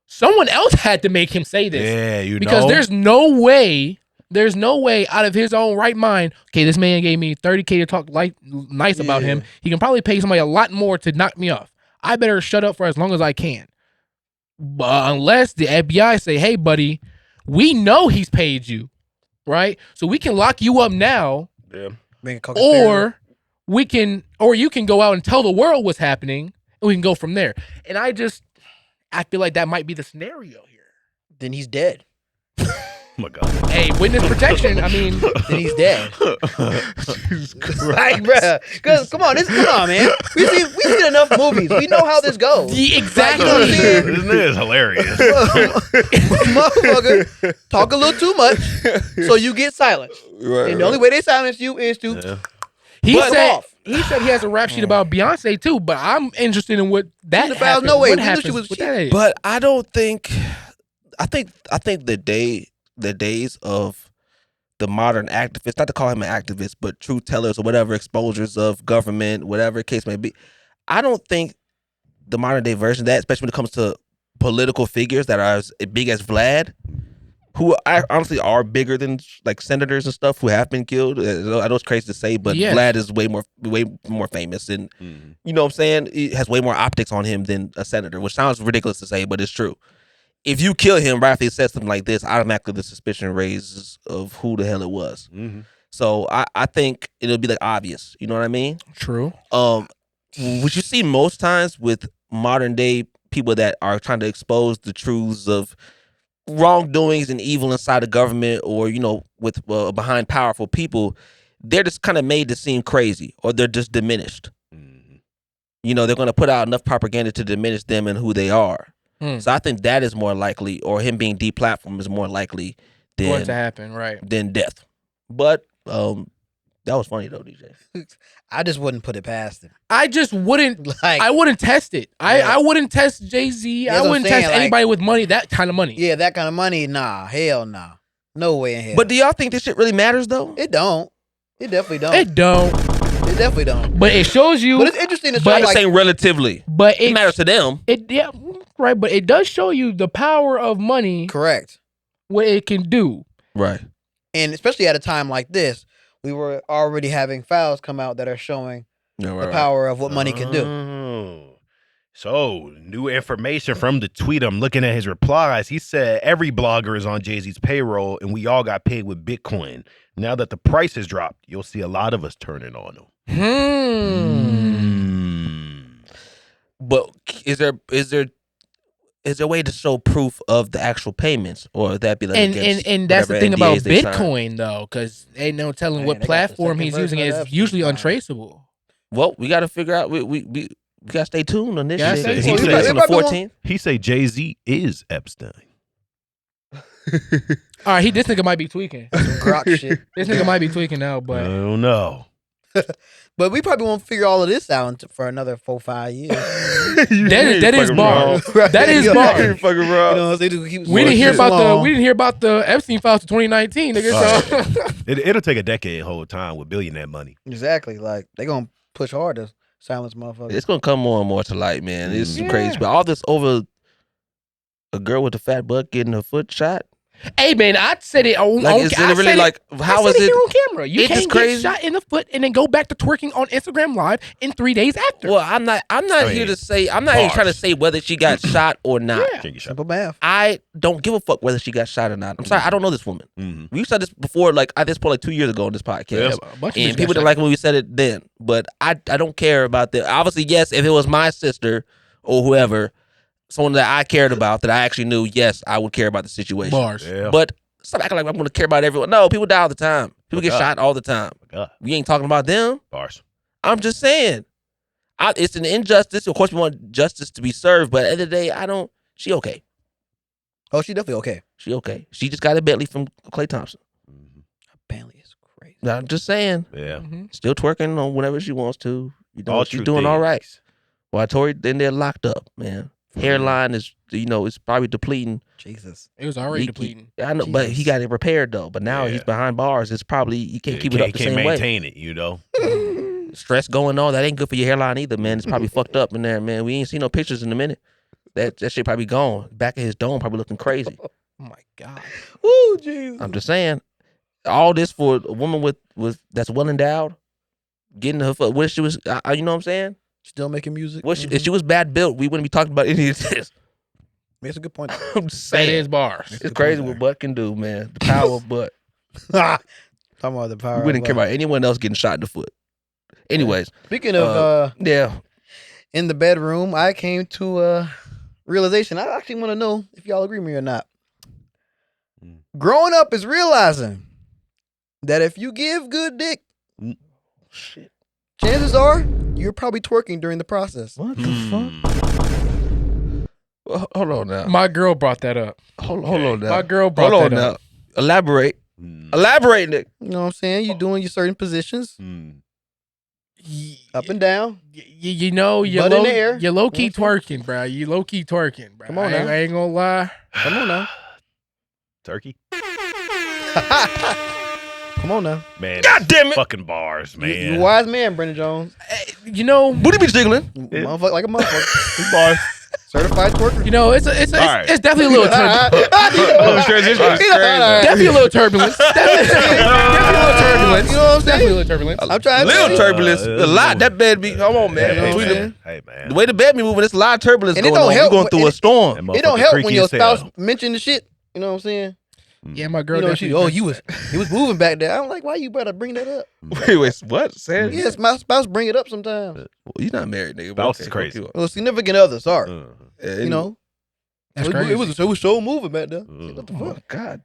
someone else had to make him say this. Yeah, you Because know. there's no way out of his own right mind, okay, this man gave me $30K to talk nice about him. He can probably pay somebody a lot more to knock me off. I better shut up for as long as I can. But unless the FBI say, hey, buddy, we know he's paid you, right? So we can lock you up now, Yeah. or you can go out and tell the world what's happening, and we can go from there. And I feel like that might be the scenario here. Then he's dead. Oh my God. Hey, witness protection. I mean, Then he's dead. Jesus Christ. Like, bruh. Cause come on, man. We seen enough movies. We know how this goes. Exactly. Like, you know what I'm saying? Isn't this hilarious? Motherfucker, talk a little too much, so you get silenced. And the only way they silence you is to He cut said off. he has a rap sheet about Beyonce too, but I'm interested in what that Pedophile, happens. no way. What We knew she happens was with cheap. that? but I don't think, I think the days of the modern activists, not to call him an activist, but truth tellers or whatever, exposures of government, whatever case may be, I don't think the modern day version of that, especially when it comes to political figures that are as big as Vlad, who honestly are bigger than like senators and stuff who have been killed. I know it's crazy to say, but Yes. Vlad is way more famous, and you know what I'm saying? He has way more optics on him than a senator, which sounds ridiculous to say, but it's true. If you kill him right after he says something like this, automatically the suspicion raises of who the hell it was. Mm-hmm. So I think it'll be like obvious. You know what I mean? True. What you see most times with modern day people that are trying to expose the truths of wrongdoings and evil inside the government, or with behind powerful people, they're just kind of made to seem crazy, or they're just diminished. They're going to put out enough propaganda to diminish them and who they are. So I think that is more likely, or him being deplatformed is more likely Going to happen, right? than death. But that was funny though, DJ. I just wouldn't put it past him. I just wouldn't. Like, I wouldn't test it. I wouldn't test Jay-Z. That's I what I'm wouldn't saying, test like- anybody with money. That kind of money. yeah, that kind of money, nah, hell nah. No way in hell. But do y'all think this shit really matters though? it don't. It definitely don't. It don't. It definitely don't. But it shows you. But it's interesting to But show I'm just like saying relatively. But It matters to them. Yeah, right. But it does show you the power of money, correct. what it can do. Right. And especially at a time like this, we were already having files come out that are showing the power of what money can do. Oh. So, new information from the tweet. I'm looking at his replies. He said every blogger is on Jay-Z's payroll, and we all got paid with Bitcoin. Now that the price has dropped, you'll see a lot of us turning on him. But is there a way to show proof of the actual payments, or would that be like And that's the whatever thing about NDAs they sign? Bitcoin though, because ain't no telling Man, what they got the platform second he's version using. of It's that usually fine. untraceable. Well, we got to figure out. We got to stay tuned on this Yeah, shit. stay He tuned. said it's on the They probably 14th. He say Jay-Z is Epstein. All right, this nigga might be tweaking. Grok shit. This nigga might be tweaking out, I but don't know. But we probably won't figure all of this out for another 4-5 years. that is bar. Right. That is You bar. know, fucking you know, they do keep We didn't hear shit about long. we didn't hear about the Epstein files to 2019, nigga. So It'll take a decade whole time with billionaire money. Exactly. Like they gonna push hard to silence motherfuckers. It's gonna come more and more to light, man. It's Yeah. crazy. But all this over a girl with a fat butt getting her foot shot. hey man, I said it on Like, is it really like? How is it? here on camera. You It's can't just get crazy. shot in the foot and then go back to twerking on Instagram Live in 3 days after. Well, I'm not here to say. I'm not even trying to say whether she got shot or not. Simple math. I don't give a fuck whether she got shot or not. I'm sorry, I don't know this woman. We said this before, like at this point, like 2 years ago on this podcast, and people didn't like when we said it then. But I don't care about that. Obviously, yes, if it was my sister or whoever, someone that I cared about, that I actually knew, yes, I would care about the situation. Bars. Yeah. But stop acting like I'm going to care about everyone. No, people die all the time. People get shot all the time. We ain't talking about them. Bars. I'm just saying. It's an injustice. Of course, we want justice to be served, but at the end of the day, she okay. Oh, she definitely okay. She okay. She just got a Bentley from Klay Thompson. Bentley is crazy. Now, I'm just saying. Yeah. Still twerking on whenever she wants to. You know, All she's true doing all right. things. Well, Tori, then they're locked up, man. Hairline is, it's probably depleting. Jesus. It was already depleting. I know, but he got it repaired though. But now he's behind bars. It's probably you can't keep it up the same way. Can't maintain it, you know. Stress going on. That ain't good for your hairline either, man. It's probably fucked up in there, man. We ain't seen no pictures in a minute. That shit probably gone. Back of his dome probably looking crazy. Oh my God. Woo, Jesus. I'm just saying. All this for a woman with that's well endowed, getting her foot. What she was, you know what I'm saying? Still making music. If she was bad built, we wouldn't be talking about any of this. That's a good point. I'm just saying. That is bars. It's crazy what butt can do, man. The power of butt. Talking about the power. We wouldn't care about anyone else getting shot in the foot. Anyways. Speaking of yeah, in the bedroom, I came to a realization. I actually want to know if y'all agree with me or not. Growing up is realizing that if you give good dick, shit, chances are you're probably twerking during the process. What the fuck? Well, hold on now. My girl brought that up. Hold on now. My girl brought hold on that now. up. Elaborate. Elaborate, Nick. You know what I'm saying? You're doing your certain positions. Up and down. You know, you're Butt in the air. low key twerking, bro. You low key twerking, bro. Come on now. I ain't gonna lie. Come on now. Turkey. Come on now. Man. God damn it. Fucking bars, man. You a wise man, Brendan Jones. You know, booty be jiggling. Motherfucker, like a motherfucker. Bars. Certified twerker. You know, it's definitely a little turbulence. Definitely a little turbulence. Definitely a little turbulence. You know what I'm saying? Definitely a little turbulence. I'm trying to Little turbulence. A lot. That bed be. Come on, man. Hey, man. The way the bed be moving, it's a lot of turbulence And it going don't on. help You're going through a storm. It don't help when your spouse mention the shit. You know what I'm saying? Yeah, my girl. You know, he was moving back there. I'm like, why you better bring that up? Wait, what? Say it? Yes, my spouse bring it up sometimes. Well, you're not married, nigga. Spouse is crazy. Well, significant other, sorry. You know, That's it crazy. was so moving back there. What the fuck? God.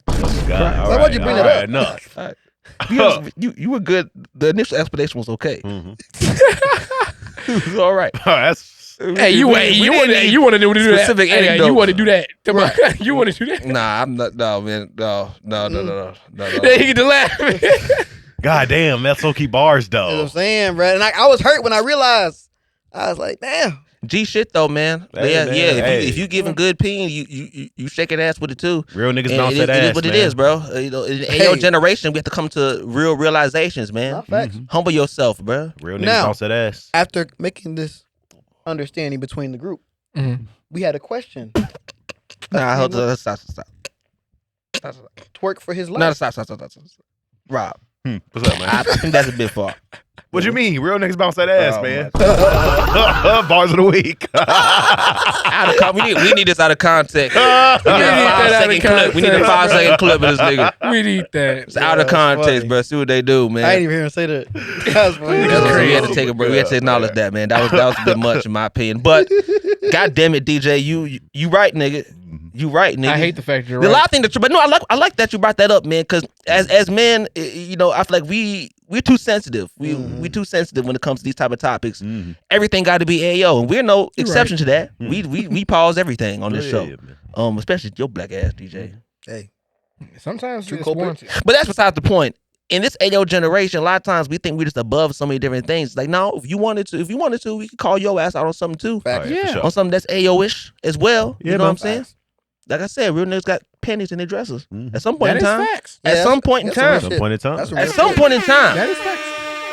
God. Why would you bring that up? Enough. All right. You were good. The initial explanation was okay. It was all right. That's. Hey, you want to do that? Specific Hey, anecdote. you want to do that? You want to do that? Nah, I'm not. No, man. No. They get to laugh. God damn, that's low key bars You know what though. I'm saying, bro? And I was hurt when I realized. I was like, damn. G shit though, man. Hey, Yeah, man, yeah. hey. If you giving good peen, you shaking ass with it too. Real niggas And bounce it that is ass, what man. it is, bro. You know, in your generation, we have to come to real realizations, man. Not facts. Humble yourself, bro. Real niggas Now- bounce that ass. After making this understanding between the group, we had a question. Nah, hold on. Stop. Twerk for his life. No, stop. Rob, What's up, man? I think that's a bit far. What you mean? Real niggas bounce that ass, Oh, man. Bars of the week. We need this out of context. We need a that out of 5-second clip. We need a context, 5-second clip of this nigga. We need that. It's out of that's context, funny. bro. See what they do, man. I ain't even hear him say that. That was funny. That's what we had to take a break. We had to acknowledge that, man. That was a bit much in my opinion. But God damn it, DJ, you right, nigga. You right, nigga. I hate the fact you're There's a right. lot of things that you, but no, I like that you brought that up, man. Because as men, you know, I feel like we're too sensitive. We too sensitive when it comes to these type of topics. Everything got to be AO, and we're no exception to that. We pause everything on this show, especially your black ass DJ. Hey, Sometimes True you just culprit. want to. But that's besides the point. In this AO generation, a lot of times we think we're just above so many different things. Like, no, if you wanted to, we could call your ass out on something too. facts. Yeah, for sure. On something that's AO-ish as well. Yeah, You know man. what I'm saying? Like I said, real niggas got panties in their dresses. At some point That in is time. facts. At Yeah, some point in that's some real time. shit. Some point in time. That's some At real some shit. point in time. That is facts.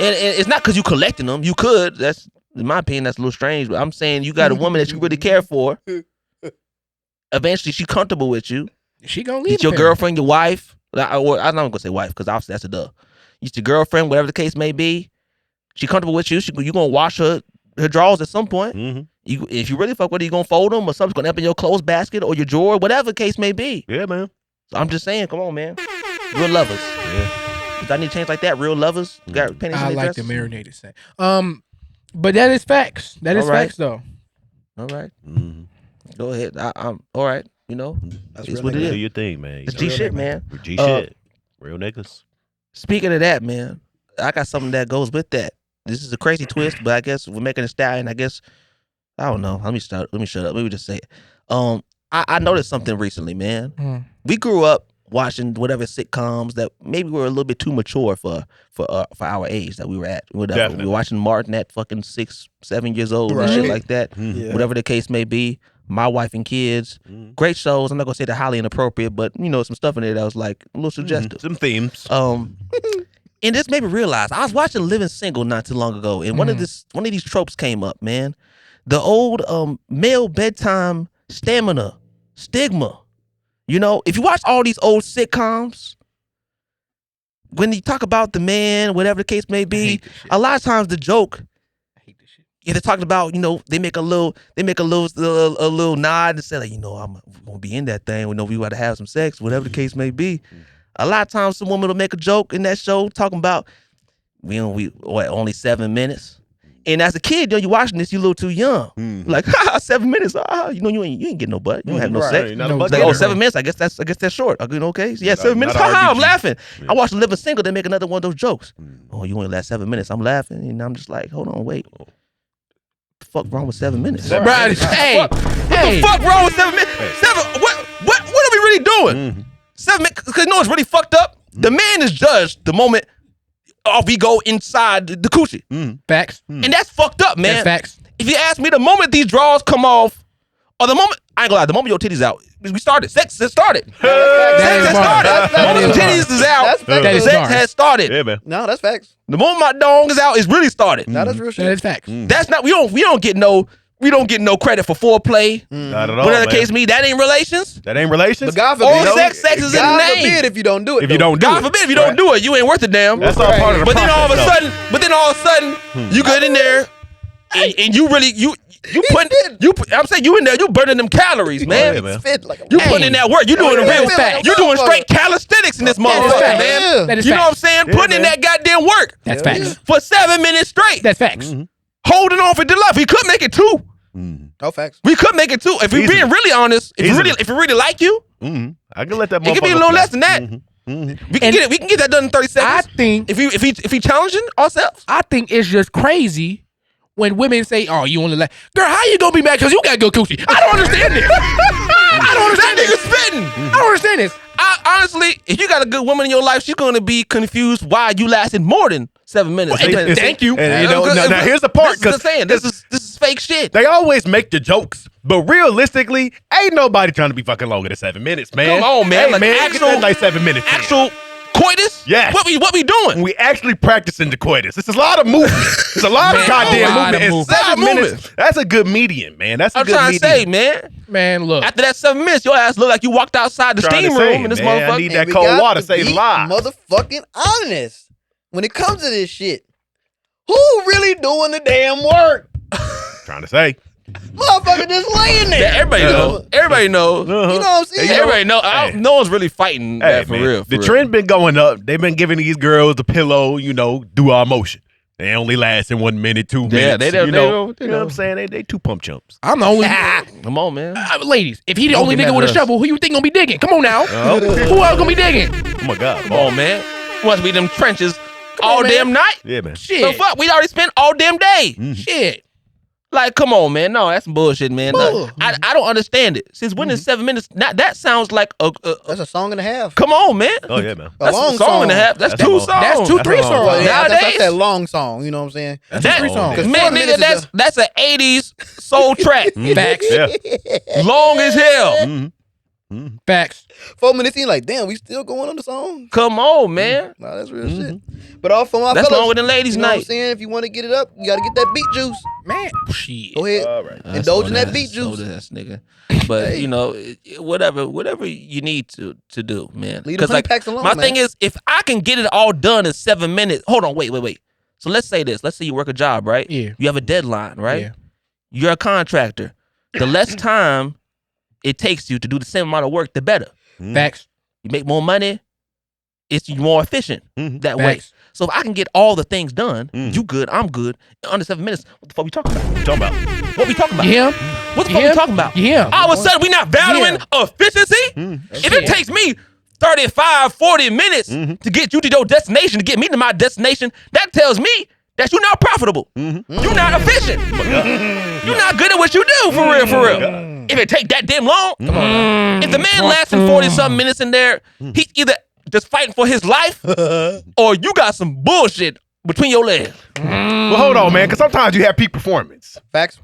And it's not because you collecting them. You could. That's, in my opinion, that's a little strange. But I'm saying you got a woman that you really care for. Eventually, she comfortable with you. She gonna leave. It's your girlfriend, your wife. Or I'm not gonna say wife because obviously that's a duh. It's your girlfriend, whatever the case may be. She comfortable with you. You gonna wash her drawers at some point. If you really fuck with her, you gonna fold them or something's gonna end up in your clothes basket or your drawer, whatever the case may be. Yeah, man. So I'm just saying, come on, man. Real lovers. Yeah. If I need to change like that, real lovers. Got pennies in I their like the dresses. marinated scent. But that is facts. That is facts, though. All right. Go ahead. I'm all right. You know, That's it's real what it nigga. is. Do your thing, man. It's G shit, man. G shit. Real niggas. Speaking of that, man, I got something that goes with that. This is a crazy twist, but I guess we're making a stallion. I guess I don't know. Let me shut up. Let me just say it. I noticed something recently, man. We grew up watching whatever sitcoms that maybe were a little bit too mature for our age that we were at. Whatever. Definitely. We were watching Martin at fucking 6, 7 years old and shit like that. Whatever the case may be. My Wife and Kids. Great shows. I'm not gonna say they're highly inappropriate, but you know, some stuff in there that was like a little suggestive. Some themes. And this made me realize I was watching Living Single not too long ago, and one of these tropes came up, man. The old male bedtime stigma. You know, if you watch all these old sitcoms, when you talk about the man, whatever the case may be, a lot of times the joke. Yeah, they're talking about, you know, they make a little nod and say, like, you know, I'm gonna be in that thing. We know we gotta have some sex, whatever the case may be. A lot of times, some woman will make a joke in that show talking about only 7 minutes. And as a kid, you know, you watching this, you a little too young. Like, 7 minutes, you know, you ain't getting no butt. You don't have no sex. Like, 7 minutes. I guess that's short. Okay, yeah, 7 minutes. I'm laughing. I watched Living Single. They make another one of those jokes. Oh, you only last 7 minutes. I'm laughing, and I'm just like, hold on, wait. What the fuck wrong with 7 minutes? Right. Hey, what the fuck wrong with 7 minutes? What are we really doing? 7 minutes, because you know what's really fucked up? The man is judged the moment we go inside the coochie. Facts. And that's fucked up, man. That's facts. If you ask me, the moment these drawers come off, or the moment, I ain't gonna lie, the moment your titties out, we started. Sex has started. Sex has started. The moment your titties is out, sex has started. Yeah, man. No, that's facts. The moment my dong is out, it's really started. No, that's real shit. That is facts. That's not, we don't get no credit for foreplay. Not at all. Whatever the man. case may be, that ain't relations. That ain't relations. But God forbid, All sex is in the God name. forbid if you don't do it. If you don't do God it. forbid if you don't do it, you ain't worth a damn. That's all part of the But then all of a process, sudden, you get in there, and you really I'm saying you in there, you burning them calories, man. yeah, man. You putting in that work. You doing the real fact. You doing straight calisthenics in this motherfucker, fact. man. That is You know what I'm facts. saying? Yeah, Putting in man. that goddamn work That's facts. for 7 minutes straight. That's facts. Holding on for dear life. We could make it 2. No facts. We could make it 2. If we being really honest, if we really like you, I can let that. it could be a little less than that. We can get that done in 30 seconds. I think if he challenging ourselves. I think it's just crazy when women say, "Oh, you only like girl, how you gonna be mad because you got good coochie?" I don't understand this. I don't understand That this. nigga spitting. I don't understand this. Honestly, if you got a good woman in your life, she's gonna be confused why you lasted more than 7 minutes. Thank you. And you know, now here's the part, This is because the saying. This is fake shit. they always make the jokes, but realistically, ain't nobody trying to be fucking longer than 7 minutes, man. Come on, man. Hey, Like man, actual- get that nice 7 minutes. in. Actual coitus? Yes. What we doing? We actually practicing the coitus. It's a lot of movement. It's a lot of Man, goddamn a lot of movement. And movement. 7 Movement. minutes, that's a good median, man. That's a I'm good trying median. to say, man. Man, look. After that 7 minutes, your ass look like you walked outside the Trying to steam say, room in this man, I motherfucker. need that We cold got water to saves be lives. motherfucking honest when it comes to this shit. Who really doing the damn work? Trying to say. Motherfucker just laying there. Yeah, everybody know. Everybody knows. You know what I'm saying? Everybody know. Hey. No one's really fighting Hey, that for man, real. the trend been going up. They've been giving these girls the pillow, you know, do our motion. They only last in 1 minute, 2 minutes. Yeah, they you know know. what I'm saying? They two pump chumps. I'm the only Come on, man. ladies. If he the Don't only get nigga mad with a at us. shovel, who you think gonna be digging? Come on now. Oh. Who else gonna be digging? Oh my God. Come on, man. Must be them trenches all on, man. damn night. Yeah, man. Shit. So fuck, we already spent all damn day. Shit. Like, come on, man. No, that's some bullshit, man. Bull. I don't understand it. Since when is 7 minutes? That sounds like a That's a song and a half. come on, man. Oh, yeah, man. That's long a song and a song. half. That's That's 2 a long- songs. That's 2, 3 That's a long songs. Well, yeah, that's Nowadays, that long song. You know what I'm saying? that, 3 songs. Cause man, 4 nigga, minutes is that's an 80s soul track. Facts. Yeah. Long as hell. Facts. 4 minutes in, like, damn, we still going on the song? Come on, man. Nah, that's real shit. But all for my That's fellas, longer than ladies' you know what I'm night. saying? If you want to get it up, you got to get that beat juice. Man, shit. Go ahead. All right. Indulge in that beat juice. Ass nigga. But you know, whatever you need to do, man. Leave the Because like packs alone, my man. thing is, if I can get it all done in 7 minutes. Hold on, wait. So let's say this. Let's say you work a job, right? Yeah. You have a deadline, right? Yeah. You're a contractor. The less time it takes you to do the same amount of work, the better. Facts. You make more money. It's more efficient that way. Facts. So if I can get all the things done, you good, I'm good, in under 7 minutes, what the fuck we talking about? What we talking about? Yeah. What the fuck we talking about? Yeah. All of a sudden, we not valuing efficiency? If it takes me 35, 40 minutes to get you to your destination, to get me to my destination, that tells me that you're not profitable. You're not efficient. You're not good at what you do, for real. If it take that damn long, if the man lasting 40-something minutes in there, he's either just fighting for his life or you got some bullshit between your legs. Well, hold on, man, because sometimes you have peak performance. Facts.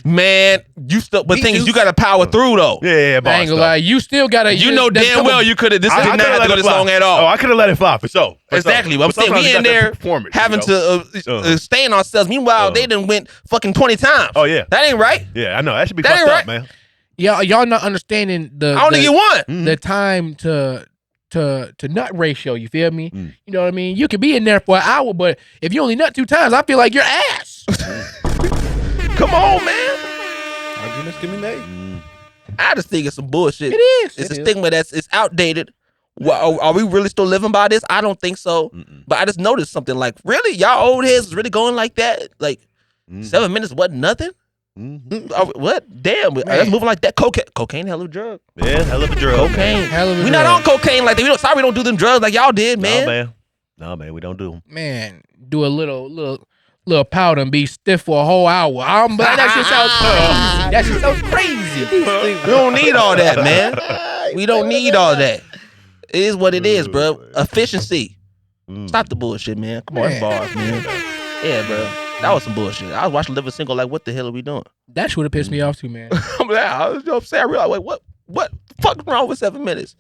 Man, you still, but the thing is, you got to power through though. Yeah, I ain't gonna lie. You still gotta. You know damn well you could have. This did not have to go this long at all. Oh, I could have let it fly for sure. Exactly. I'm saying we in there having to stay in ourselves. Meanwhile, they done went fucking 20 times. Oh yeah, that ain't right. Yeah, I know that should be That fucked ain't up, man. Y'all not understanding the. I don't think you won. The time to nut ratio. You feel me? You know what I mean? You could be in there for an hour, but if you only nut 2 times, I feel like you're ass. Come on, man. Arguments can be made. I just think it's some bullshit. It is. It's a stigma it's outdated. Well, are we really still living by this? I don't think so. But I just noticed something like, really, y'all old heads is really going like that? Like 7 minutes wasn't nothing? What? Damn, that's moving like that. Cocaine, hell of a drug. Yeah, hell of a drug. Cocaine, hell of a we drug. not on cocaine like that. We don't do them drugs like y'all did, man. No, man, we don't do them. Man, do a little powder and be stiff for a whole hour. That shit sounds crazy. We don't need all that, man. We don't need all that. It is what it is, bro. Efficiency. Stop the bullshit, man. Come on, that's bars, man. Yeah, bro. That was some bullshit. I was watching Living Single like, what the hell are we doing? That should have pissed me off too, man. I'm like, I realized, wait, what the fuck is wrong with 7 minutes?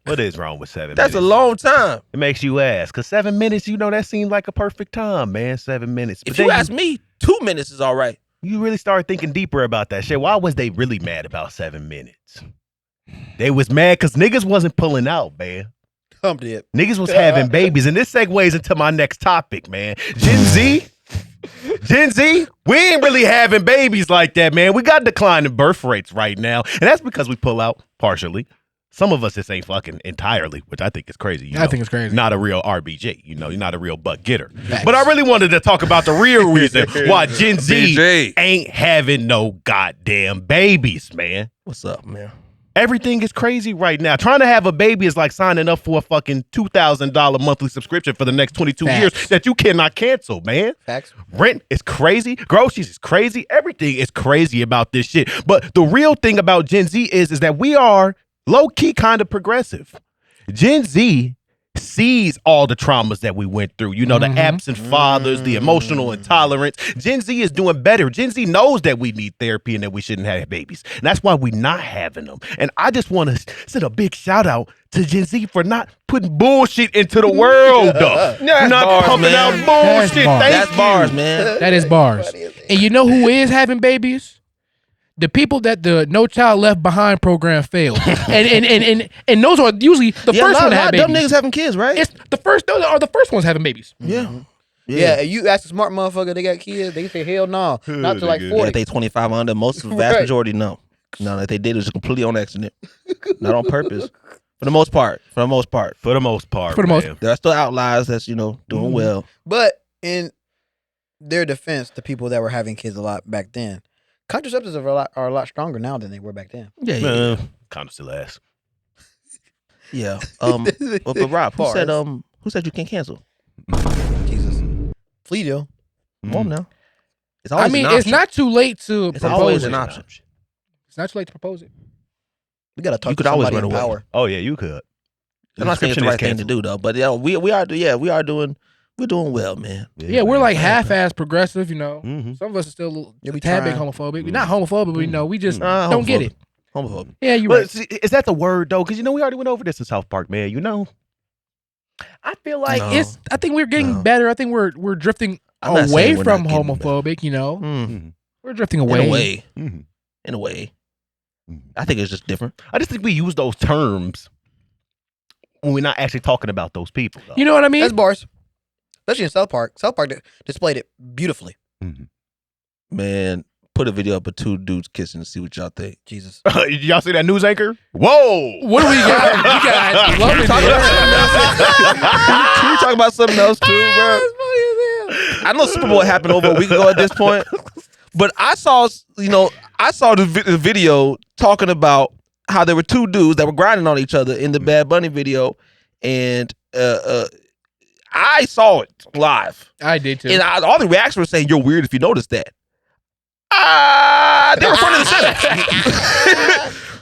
What is wrong with 7 minutes? That's a long time. It makes you ask, because 7 minutes, that seems like a perfect time, man. 7 minutes. If you ask me, 2 minutes is all right. You really start thinking deeper about that shit. Why was they really mad about 7 minutes? They was mad because niggas wasn't pulling out, man. Niggas was having babies. And this segues into my next topic, man. Gen Z, we ain't really having babies like that, man. We got declining birth rates right now. And that's because we pull out partially. Some of us just ain't fucking entirely, which I think is crazy. I think it's crazy. Not a real RBG. You're not a real butt getter. But I really wanted to talk about the real reason why Gen Z ain't having no goddamn babies, man. What's up, man? Everything is crazy right now. Trying to have a baby is like signing up for a fucking $2,000 monthly subscription for the next 22 years that you cannot cancel, man. Facts. Rent is crazy. Groceries is crazy. Everything is crazy about this shit. But the real thing about Gen Z is that we are low-key kind of progressive. Gen Z sees all the traumas that we went through. The absent fathers, the emotional intolerance. Gen Z is doing better. Gen Z knows that we need therapy and that we shouldn't have babies. And that's why we're not having them. And I just want to send a big shout out to Gen Z for not putting bullshit into the world. Not bars, pumping man. out bullshit. That's bars, man. That is bars. And you know who is having babies? The people that the No Child Left Behind program failed, and those are usually the first one to have babies. Dumb niggas having kids, right? It's the first; those are the first ones having babies. Yeah. Yeah, you ask a smart motherfucker, they got kids, they say hell no, not to like 40. Yeah, they 25 under. Most of the vast majority no. No, that they did was completely on accident, not on purpose. For the most part. There are still outliers that's doing well. But in their defense, the people that were having kids a lot back then, contraceptives are a lot stronger now than they were back then. Yeah. Kind of still ass. Yeah. But Rob, who said you can't cancel? Jesus. Fleedo. Come on now. It's not too late to It's propose always it. an option. It's not too late to propose it. We gotta talk You to could always somebody run in away. power. Oh, yeah, you could. I'm not saying it's the right thing to do though, but we are doing well, man. Yeah, we're like half-ass progressive, Some of us are still a we tad bit trying. homophobic. We're not homophobic, but we just don't get it. Homophobic. Yeah, you're But right. see, is that the word though? Because we already went over this in South Park, man. I feel like No. I think we're getting better. I think we're drifting I'm not away saying we're from not getting homophobic. We're drifting away. In a way. I think it's just different. I just think we use those terms when we're not actually talking about those people. Though. You know what I mean? That's bars. Especially in South Park. South Park displayed it beautifully. Man, put a video up of two dudes kissing and see what y'all think. Jesus. Y'all see that news anchor? Whoa! What do we got? We got love it. Can we talk about something else too, bro? I know Super Bowl happened over a week ago at this point, but I saw the video talking about how there were two dudes that were grinding on each other in the Bad Bunny video, and I saw it live. I did too. And all the reactions were saying, "You're weird if you noticed that." They were front of the center.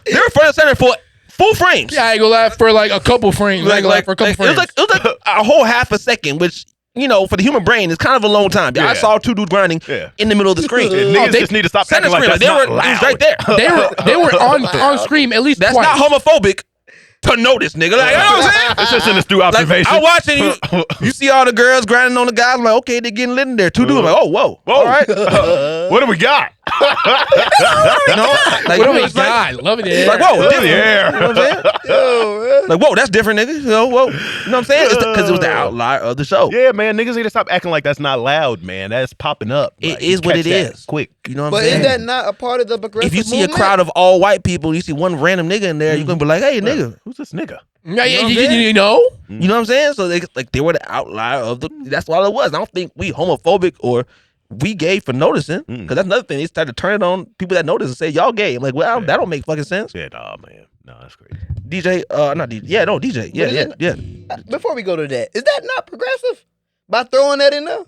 They were front of the center for full frames. Yeah, I ain't gonna laugh for like a couple frames. It was like a whole half a second, which for the human brain is kind of a long time. I saw two dudes grinding in the middle of the screen. Niggas just need to stop acting like that's not loud. It was right there. They were on screen at least That's twice. not homophobic to notice, nigga. Like, you know what I'm saying? It's just an astute observation. I'm watching you see all the girls grinding on the guys. I'm like, okay, they're getting lit in there. Two dudes, I'm like, oh, whoa. All right. What do we got? Like, what do we got? Love it. Yeah. Like, whoa, Love different. the air. You know what I'm saying? Like, whoa, that's different, nigga. Whoa. You know what I'm saying? Because it was the outlier of the show. Yeah, man. Niggas need to stop acting like that's not loud, man. That's popping up. It Like, is what catch it that is. quick. You know what I'm But saying? is that not a part of the progressive If you see movement? a crowd of all white people, you see one random nigga in there, you're gonna be like, "Hey, nigga, Who's this nigga? Yeah, You know what I'm you saying? know? You know what I'm saying?" So they were the outlier of the. That's all it was. I don't think we homophobic or we gay for noticing, because that's another thing. They started to turn it on people that notice and say y'all gay. I'm like, well, that don't make fucking sense. Yeah, nah, man. No, that's crazy. DJ, not DJ. Yeah, no, DJ. Yeah. Before we go to that, is that not progressive? By throwing that in there?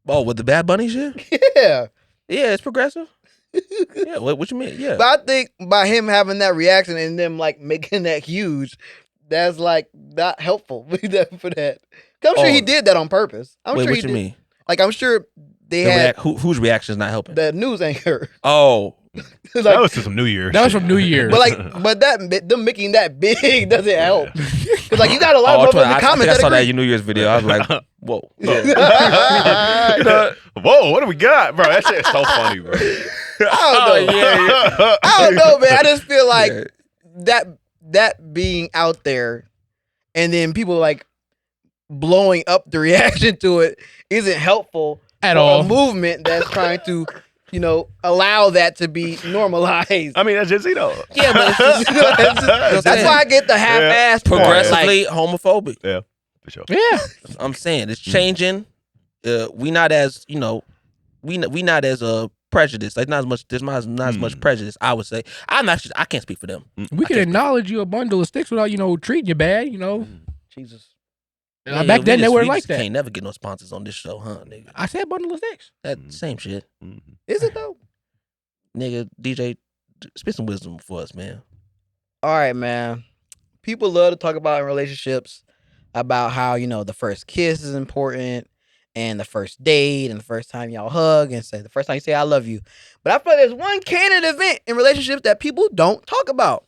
Oh, with the Bad Bunny shit? Yeah. Yeah, it's progressive. Yeah, what you mean? Yeah. But I think by him having that reaction and them like making that huge, that's like not helpful for that. 'Cause I'm sure he did that on purpose. I'm Wait, sure what he you did. mean? Like I'm sure they had whose reaction is not helping? the news anchor. Oh, That was to some New Year's. That was from New Year's. but them making that big doesn't help. Because like you got a lot of I comments think I saw that that agree. New Year's video. I was like, whoa. Whoa, what do we got, bro? That shit is so funny, bro. I don't know. I don't know, man. I just feel like that being out there and then people like blowing up the reaction to it isn't helpful At for all. a movement that's trying to, allow that to be normalized. I mean, that's just, Yeah, but it's just, That's why I get the half-ass part. progressively homophobic. Yeah, for sure. Yeah. I'm saying it's changing. We not as we not as prejudiced. Like not as much. There's not as much prejudice. I would say. I can't speak for them. We can acknowledge you a bundle of sticks without, treating you bad, Jesus. Back then they weren't we like just that. Can't never get no sponsors on this show, huh, nigga? I said bundle of sticks. That same shit, Is it though? nigga. DJ, spit some wisdom for us, man. All right, man. People love to talk about in relationships about how, the first kiss is important and the first date and the first time y'all hug and say the first time you say I love you. But I feel like there's one canon event in relationships that people don't talk about.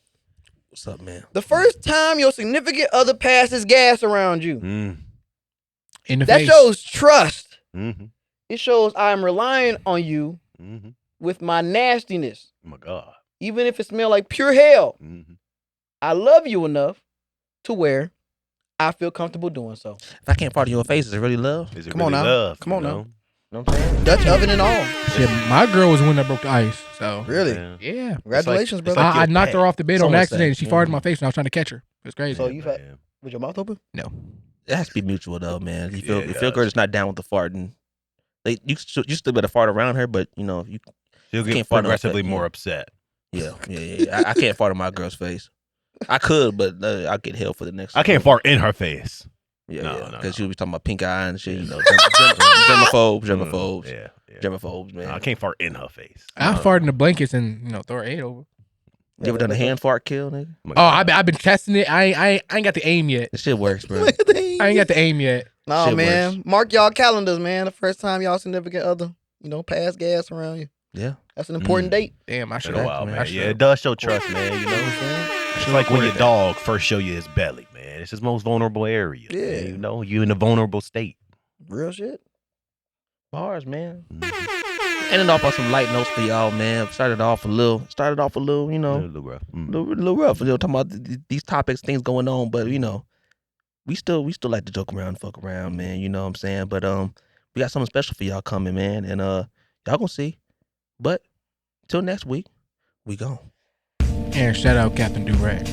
What's up, man? The first time your significant other passes gas around you. In the That face. shows trust. Mm-hmm. It shows I'm relying on you Mm-hmm. with my nastiness. Oh my God. Even if it smells like pure hell. Mm-hmm. I love you enough to where I feel comfortable doing so. If I can't fart in your face, is it really love? Is it Come really on now. love? Come on now. You know what I'm saying? Dutch oven and all. Shit, my girl was the one that broke the ice. So Really? yeah. Congratulations, it's brother. like I knocked her off the bed on Someone accident said. and she farted in my face when I was trying to catch her. It was crazy. So you had with your mouth open? No. It has to be mutual though, man. You feel Yeah, it if your girl's not down with the farting, you still better fart around her, but you She'll can't get fart on her progressively face, more yeah. upset. Yeah. I can't fart in my girl's face. I could, but I'll get hell for the next. I can't fart in her face. Yeah, No, because she'll be talking about pink eye and shit. Germaphobes, Yeah. germaphobes, man. No, I can't fart in her face. I fart in the blankets and throw her head over. You ever done a hand fart kill, nigga? Oh, I've been testing it. I ain't got the aim yet. This shit works, bro. I ain't got the aim yet. No, Shit man. works. Mark y'all calendars, man. The first time y'all significant other, pass gas around you. Yeah. That's an important date. Damn, I should Been a have. while, man. I Yeah, it does show trust, man. You know, it's like when your dog first show you his belly, man. It's his most vulnerable area. Yeah. Man. You know, you in a vulnerable state. Real shit. Bars, man. Ending off on some light notes for y'all, man. Started off a little, you know, A little rough. little rough. You know, talking about these topics, things going on, but you know, we still like to joke around, fuck around, man. You know what I'm saying? But we got something special for y'all coming, man, and y'all gonna see. But till next week, we gone. And shout out Captain Durag.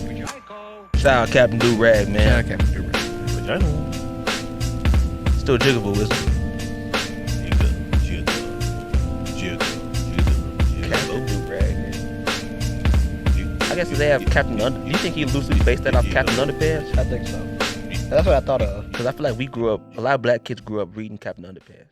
Shout out Captain Durag, man. Shout out Captain Durag. Still jiggable, isn't it? Captain Durag, man. I guess they have Captain Do you think he loosely based that off Captain Underpants? I think so. That's what I thought of. Because I feel like a lot of black kids grew up reading Captain Underpants.